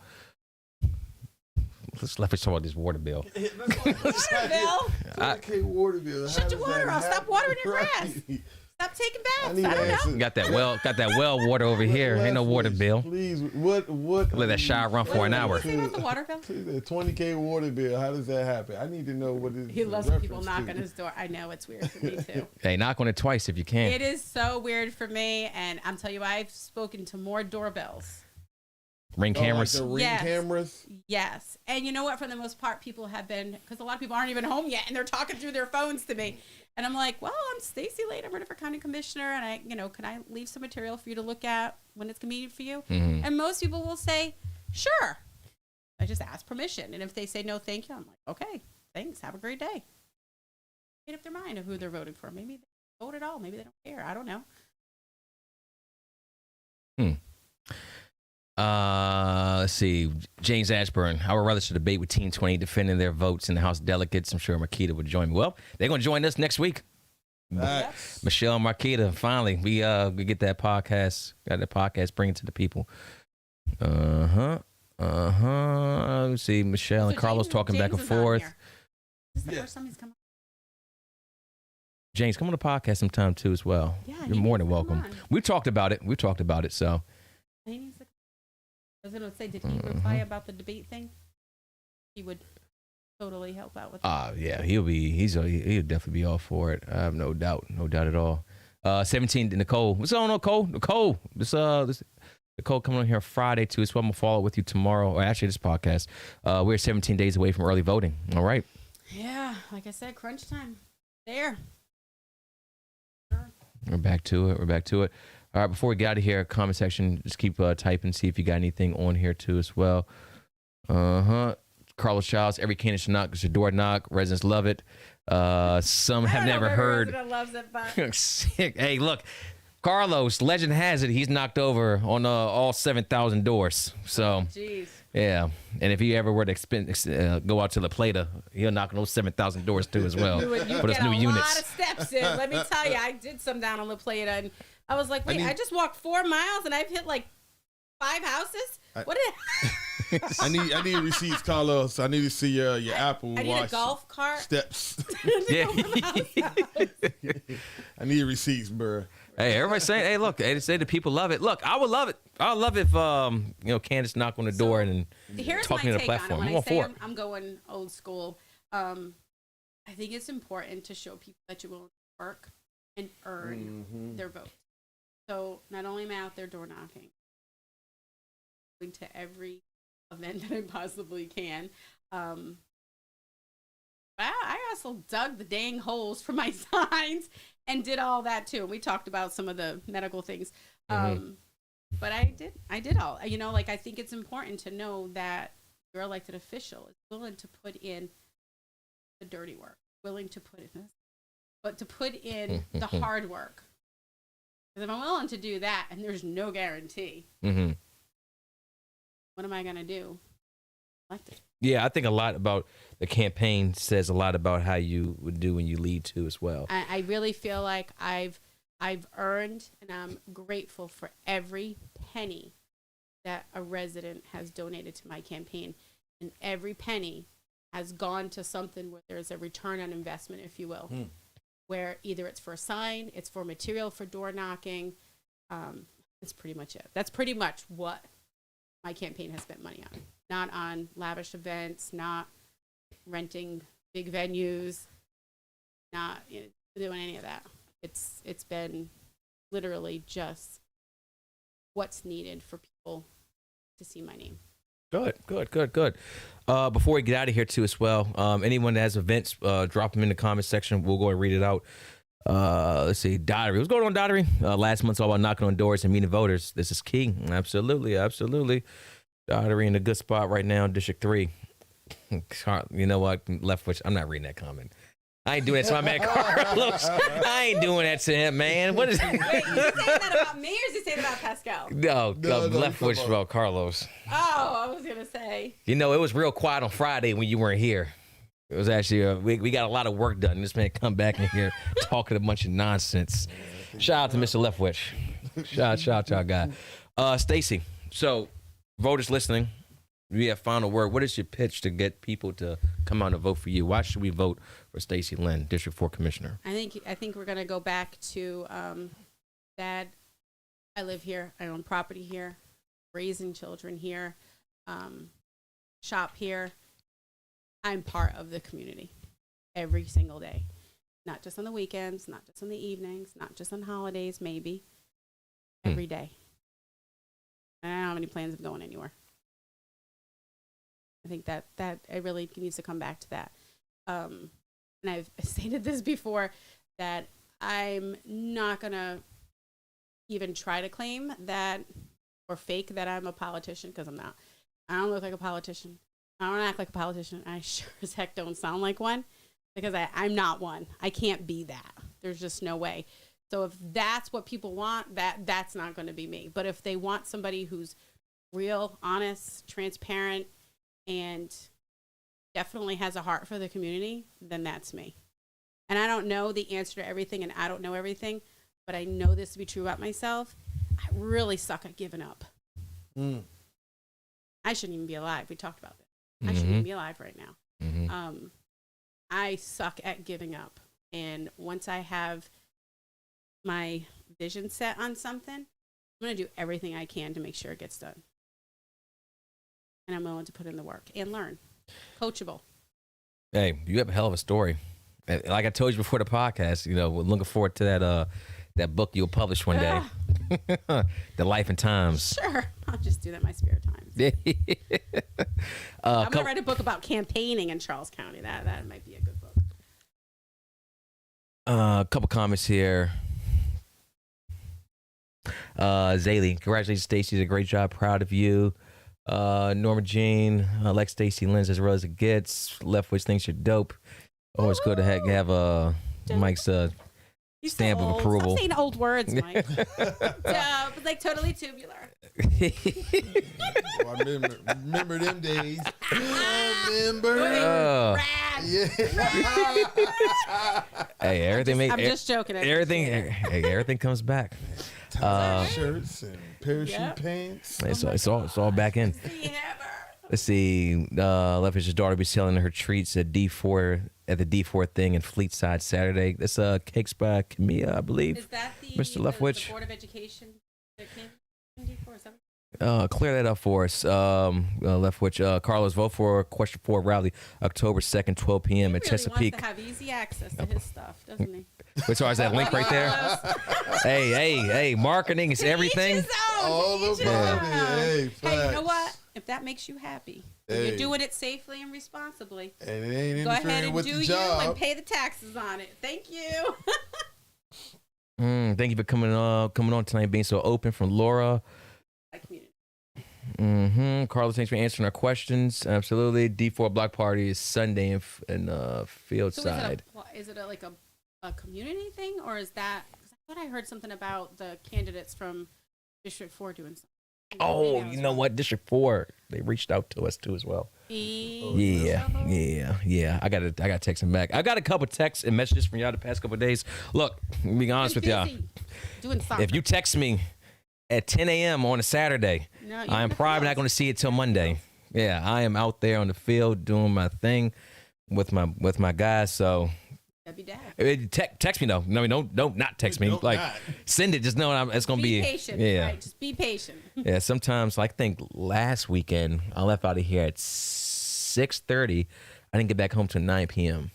Let's talk about this water bill. Water bill? Water bill. Shut your water off. Stop watering your grass. Stop taking baths. I don't know. Got that well water over here. Ain't no water bill. Please, what? Let that shower run for an hour. Say about the water bill? The 20K water bill. How does that happen? I need to know what it is. He loves when people knock on his door. I know, it's weird for me too. Hey, knock on it twice if you can. It is so weird for me, and I'm telling you, I've spoken to more doorbells. Ring cameras? Like the ring cameras? Yes. And you know what? For the most part, people have been, because a lot of people aren't even home yet, and they're talking through their phones to me. And I'm like, well, I'm Stacey Lehn. I'm running for county commissioner, and can I leave some material for you to look at when it's convenient for you? Mm-hmm. And most people will say, sure. I just ask permission. And if they say no, thank you, I'm like, okay, thanks. Have a great day. Made up their mind of who they're voting for. Maybe they don't vote at all. Maybe they don't care. I don't know. Let's see. James Ashburn. I would rather should debate with Team 20 defending their votes in the House of Delegates. I'm sure Marquita would join me. Well, they're going to join us next week. Nice. Michelle and Marquita. Finally, we get that podcast. Got the podcast bring it to the people. Let's see. Michelle and Carlos talking back and forth. This is the first time he's come on. James, come on the podcast sometime too as well. Yeah, you're more than welcome. We talked about it. So. He needs to. I was going to say, did he reply about the debate thing? He would totally help out with that. Yeah, he'll definitely be all for it. I have no doubt at all. 17, Nicole. What's on, Nicole? This Nicole coming on here Friday too. So I'm gonna follow with you tomorrow, or actually this podcast. We're 17 days away from early voting. All right. Yeah, like I said, crunch time. There. We're back to it. All right, before we get out of here, comment section, just keep typing, see if you got anything on here too as well. Carlos Childs, every candidate should knock, it's your door knock. Residents love it. Some have never heard. Loves it, but... Hey, look, Carlos, legend has it, he's knocked over on all 7,000 doors. So, jeez. Yeah, and if he ever were to go out to La Plata, he'll knock on those 7,000 doors too as well. You for those new units. A lot of steps in. Let me tell you, I did some down on La Plata, and I was like, wait, I just walked 4 miles and I've hit like 5 houses? I need receipts, Carlos. I need to see your Apple Watch. I need a golf cart. Steps. Yeah. I need receipts, bro. Hey, everybody's saying, hey, look, they say the people love it. Look, I would love it. I would love if Candace knock on the door and talk me to the platform. When I say I'm going old school, I think it's important to show people that you will work and earn their vote. So not only am I out there door knocking, going to every event that I possibly can. I also dug the dang holes for my signs and did all that too. We talked about some of the medical things. But I did all, I think it's important to know that your elected official is willing to put in the dirty work, willing to put in this, but to put in the hard work. Because if I'm willing to do that and there's no guarantee, what am I going to do? Elected. Yeah, I think a lot about the campaign says a lot about how you would do when you lead too as well. I really feel like I've earned, and I'm grateful for every penny that a resident has donated to my campaign, and every penny has gone to something where there's a return on investment, if you will, where either it's for a sign, it's for material for door knocking. That's pretty much it. That's pretty much what my campaign has spent money on. Not on lavish events, not renting big venues, not doing any of that. It's been literally just what's needed for people to see my name. Good. Before we get out of here too as well, anyone that has events, drop them in the comment section. We'll go and read it out. Let's see, Dottery. What's going on, Dottery? Last month's all about knocking on doors and meeting voters. This is key. Absolutely. Dottery in a good spot right now, District 3. You know what? Leftwich, I'm not reading that comment. I ain't doing that to my man Carlos. I ain't doing that to him, man. What is? Wait, you saying that about me, or is he saying that about Pascal? No, Leftwich about Carlos. Oh, I was gonna say. You know, it was real quiet on Friday when you weren't here. It was actually we got a lot of work done. This man come back in here talking a bunch of nonsense. Shout out to Mr. Leftwich. Shout out to our guy. Stacey. So, voters listening, we have final word. What is your pitch to get people to come out and vote for you? Why should we vote for Stacey Lehn, District 4 Commissioner? I think we're gonna go back to Dad. I live here. I own property here, raising children here, shop here. I'm part of the community every single day, not just on the weekends, not just on the evenings, not just on holidays, maybe every day. And I don't have any plans of going anywhere. I think that it really needs to come back to that. And I've stated this before, that I'm not going to even try to claim that or fake that I'm a politician, because I'm not. I don't look like a politician. I don't act like a politician. I sure as heck don't sound like one, because I'm not one. I can't be that. There's just no way. So if that's what people want, that's not going to be me. But if they want somebody who's real, honest, transparent, and definitely has a heart for the community, then that's me. And I don't know the answer to everything, and I don't know everything, but I know this to be true about myself. I really suck at giving up. I shouldn't even be alive. We talked about this. I shouldn't even be alive right now. I suck at giving up. And once I have my vision set on something, I'm going to do everything I can to make sure it gets done. And I'm willing to put in the work and learn. Coachable. Hey, you have a hell of a story. Like I told you before the podcast, you know, we're looking forward to that book you'll publish one day. The Life and Times. Sure. I'll just do that in my spare time. I'm going to write a book about campaigning in Charles County. That might be a good book. A couple comments here. Zaylee, congratulations, Stacey. You did a great job. Proud of you. Norma Jean, like Stacey Lehn as well as it gets. Leftwich thinks you're dope. Always good to have Mike's stamp of approval. Stop saying old words, Mike. It's like totally tubular. Oh, I remember them days. Hey, everything. I'm just joking. Everything comes back. Shirts and parachute pants. It's all back in. Let's see. Leftwich's daughter will be selling her treats at D4 at the D4 thing in Fleetside Saturday. That's cakes by Camilla, I believe. Is that Mr. Leftwich? The Board of Education that came in D4 or something? Clear that up for us. Leftwich. Carlos, vote for question 4 rally October 2nd, 12 p.m. at Chesapeake. He wants to have easy access to his stuff, doesn't he? Which is that link right there? Hey, marketing is everything. All about it. Hey, you know what? If that makes you happy, if you're doing it safely and responsibly, and it ain't go ahead and with do the you job. and pay the taxes on it. Thank you. Thank you for coming on tonight, being so open. From Laura. My community. Carlos, thanks for answering our questions. Absolutely. D4 block party is Sunday in Fieldside. So is it like a community thing, or is that? Because I thought I heard something about the candidates from District 4 doing something. Oh, you know what? District 4, they reached out to us too as well. Yeah. I gotta text them back. I got a couple texts and messages from y'all the past couple of days. Look, let me be honest with y'all. Doing something. If you text me at 10 a.m. on a Saturday. No, I am probably not going to see it till Monday. Yeah, I am out there on the field doing my thing with my guys. So that'd be dad. Text me though. No, don't not text me. Like send it. Just know it's going to be patient. Yeah, right? Just be patient. Yeah, sometimes I think last weekend I left out of here at 6:30. I didn't get back home till 9 p.m.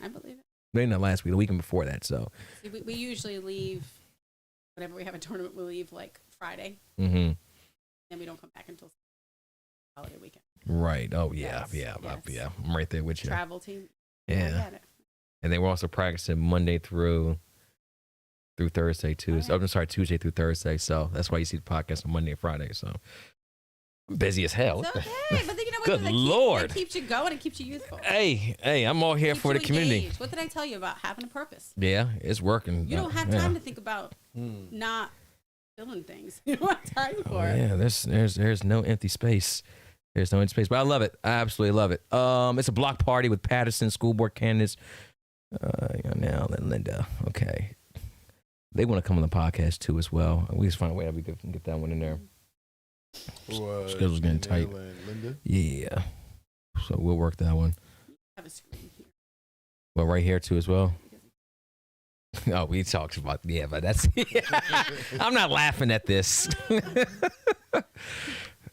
I believe it. Maybe not last week, the weekend before that. So See, we usually leave whenever we have a tournament. We leave like Friday, mm-hmm. and we don't come back until holiday weekend. Right. Oh yeah, Yes. yeah. I'm right there with you. Travel team. Yeah. I get it. And they were also practicing Monday through Thursday too. Right. I'm sorry, Tuesday through Thursday. So that's why you see the podcast on Monday and Friday. So I'm busy as hell. It's okay, but then you know what? Good That Lord. keeps you going. It keeps you youthful. Hey, I'm all here Keeps for you the community. engaged. What did I tell you about having a purpose? Yeah, it's working. You don't have time to think about not filling things. You don't have time for it. Yeah, there's no empty space. There's no empty space. But I love it. I absolutely love it. It's a block party with Patterson school board candidates. Now and Linda. Okay. They want to come on the podcast too as well. We just find a way that we can get that one in there. Schedule's getting tight. Linda? Yeah. So we'll work that one. Have a screen here. Well, right here too as well. Oh, we talked about but that's. I'm not laughing at this.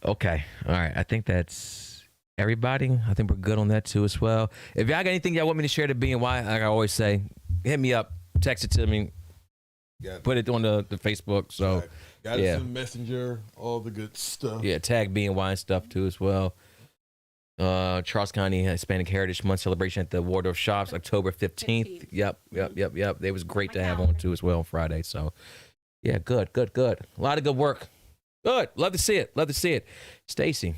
Okay. All right. I think that's everybody. I think we're good on that too as well. If y'all got anything y'all want me to share to BNY, like I always say, hit me up, text it to me, put it on the Facebook. So got it in Messenger, all the good stuff. Yeah, tag BNY and stuff too as well. Charles County Hispanic Heritage Month celebration at the Waldorf Shops, October 15th. Yep. They was great to have on too as well on Friday. So yeah, good. A lot of good work. Good. Love to see it. Stacey,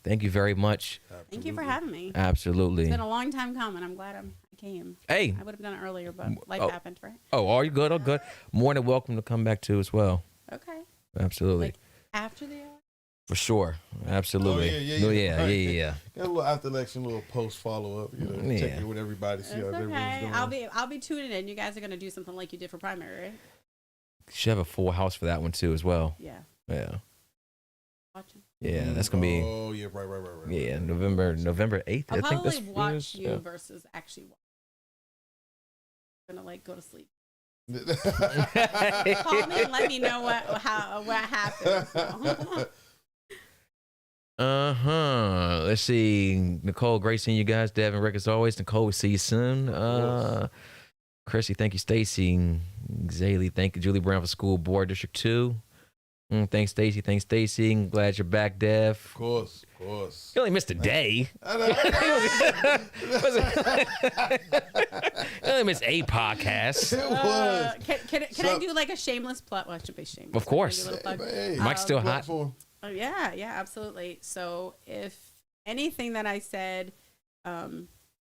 thank you very much. Thank you for having me. Absolutely. It's been a long time coming. I'm glad I came. Hey. I would have done it earlier, but life happened, right? Oh, are you good? Oh, good. More than welcome to come back too as well. Okay. Absolutely. Like after the For sure. Absolutely. Yeah. Got a little after election, little post follow up. Check in with everybody, see how everyone's doing. I'll be tuning in. You guys are gonna do something like you did for primary, right? Should have a full house for that one too as well. Yeah. Yeah. Watching. Yeah, that's gonna be. Oh yeah, right. Yeah, November 8th. I'll I think probably this watch you versus actually watch. I'm gonna go to sleep. Call me and let me know what happened. So. Let's see. Nicole, great seeing you guys. Devin, Rick, as always. Nicole, we'll see you soon. Chrissy, thank you. Stacy, Zaylee, thank you. Julie Brown for School Board District 2. Thanks, Stacy. Glad you're back, Dev. Of course. You only missed a day. I know. You only missed 8 podcasts. It was. Can I do like a shameless plug? Well, I should be shameless. Of course. Hey, Mike's still hot. Oh, yeah, absolutely. So if anything that I said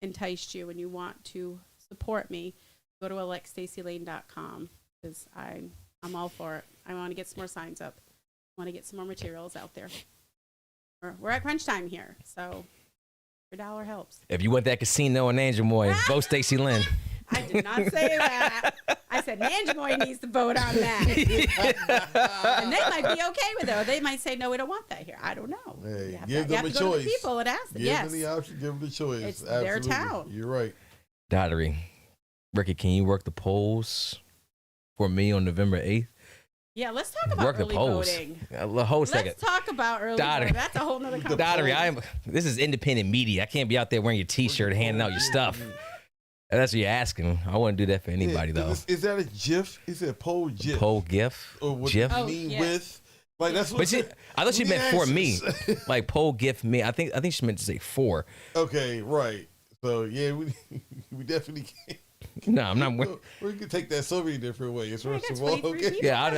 enticed you and you want to support me, go to electstaceylehn.com because I'm all for it. I want to get some more signs up. I want to get some more materials out there. We're at crunch time here, so your dollar helps. If you want that casino in Nanjamoy, vote Stacey Lehn. I did not say that. I said Nanjamoy needs to vote on that. And they might be okay with it. Or they might say, no, we don't want that here. I don't know. Hey, give them a choice. Go to the people and ask them. Give them the option. Give them the choice. It's their town. You're right. Dottery. Ricky, can you work the polls for me on November 8th? Yeah, let's talk about early voting. Let's talk about early voting. That's a whole nother conversation. Dottery, this is independent media. I can't be out there wearing your T-shirt handing out your stuff. That's what you're asking. I wouldn't do that for anybody, though. Is that a GIF? Is it a poll GIF? Poll GIF? Or what GIF? you mean with? Like, that's what I thought she meant for me. Like, poll GIF me. I think she meant to say for. Okay, right. So, yeah, we definitely can't. No, I'm not. We can take that so many different ways. First of all, okay. Yeah, I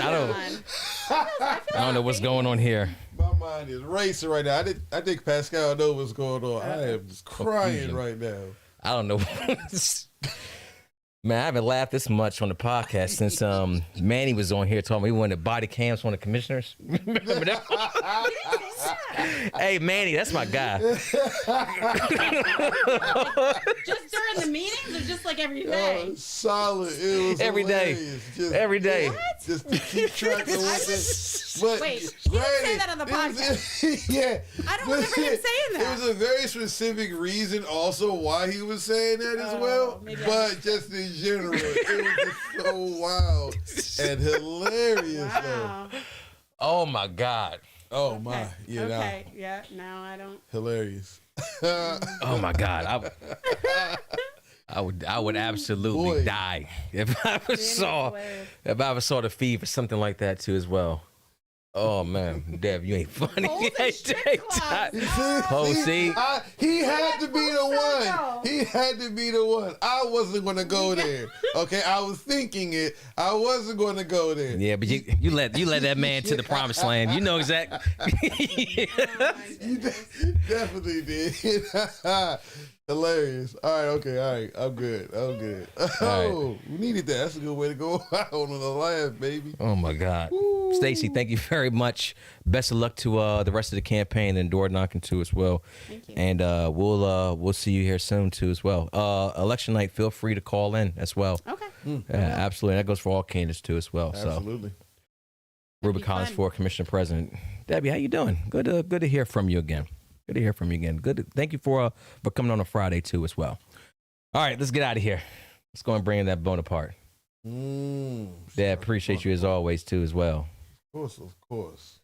don't know what's going on here. My mind is racing right now. I think Pascal knows what's going on. I am just crying right now. I don't know. Man, I haven't laughed this much on the podcast since Manny was on here talking. We wanted body cams on the commissioners. Remember that? Hey, Manny, that's my guy. Just during the meetings, or just like every day? Solid. It was Every day. hilarious. Just, Every day. What? Just to keep track of what they. Wait, you didn't say that on the podcast. Yeah. I don't remember him saying that. It was a very specific reason also why he was saying that as well. Maybe But just in general, it was just so wild and hilarious. Wow. Oh my God. Oh my. Yeah. Okay. Yeah. No, I don't. Hilarious. Oh my God. I would absolutely Boy. die if I ever saw the feed for something like that too as well. Oh man, Dev, you ain't funny. Hold the shit class. Oh, see? He had to be the one. He had to be the one. I wasn't going to go there. Okay, I was thinking it. I wasn't going to go there. Yeah, but you let that man to the promised land. You know exactly. You definitely did. Hilarious. All right, okay, all right. I'm good. Oh, we needed that. That's a good way to go out on the laugh, baby. Oh my God. Stacey, thank you very much. Best of luck to the rest of the campaign and door knocking too as well. Thank you. And we'll see you here soon too as well. Election night, feel free to call in as well. Okay. Yeah, absolutely. That goes for all candidates too as well. Absolutely. So Ruben be Collins fun. for Commissioner President. Debbie, how you doing? Good to hear from you again. Good to hear from you again. Thank you for coming on a Friday too as well. All right, let's get out of here. Let's go and bring in that Bonaparte. Dad, appreciate you as always too as well. Of course.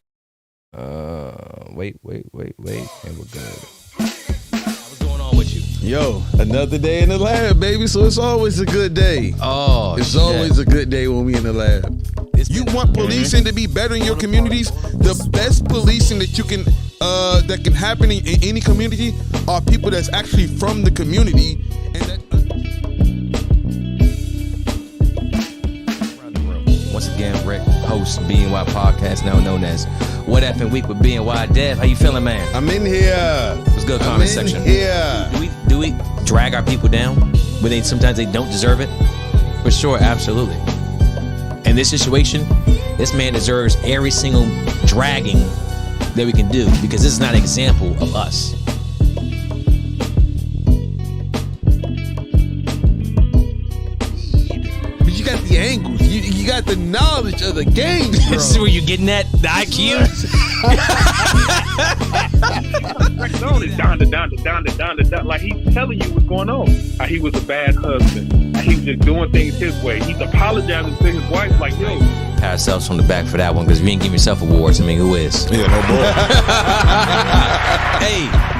Wait, and we're good. What's going on with you? Yo, another day in the lab, baby. So it's always a good day. Oh, It's always a good day when we in the lab. You want policing to be better in your communities? The best policing that you can that can happen in any community are people that's actually from the community and that. Once again, Rick, host BNY podcast, now known as What Effing Week with BNY. Dev, how you feeling, man? I'm in here. What's good, comment section? Yeah. Do we drag our people down when sometimes they don't deserve it? For sure, absolutely. In this situation, this man deserves every single dragging that we can do because this is not an example of us. But you got the angles. You got the knowledge of the game, bro. This is where you're getting at, the IQ. On it, down. Like he's telling you what's going on. How he was a bad husband. How he was just doing things his way. He's apologizing to his wife, like, yo. Pat ourselves on the back for that one because if you ain't give yourself awards, I mean, who is? Yeah, no boy. Hey.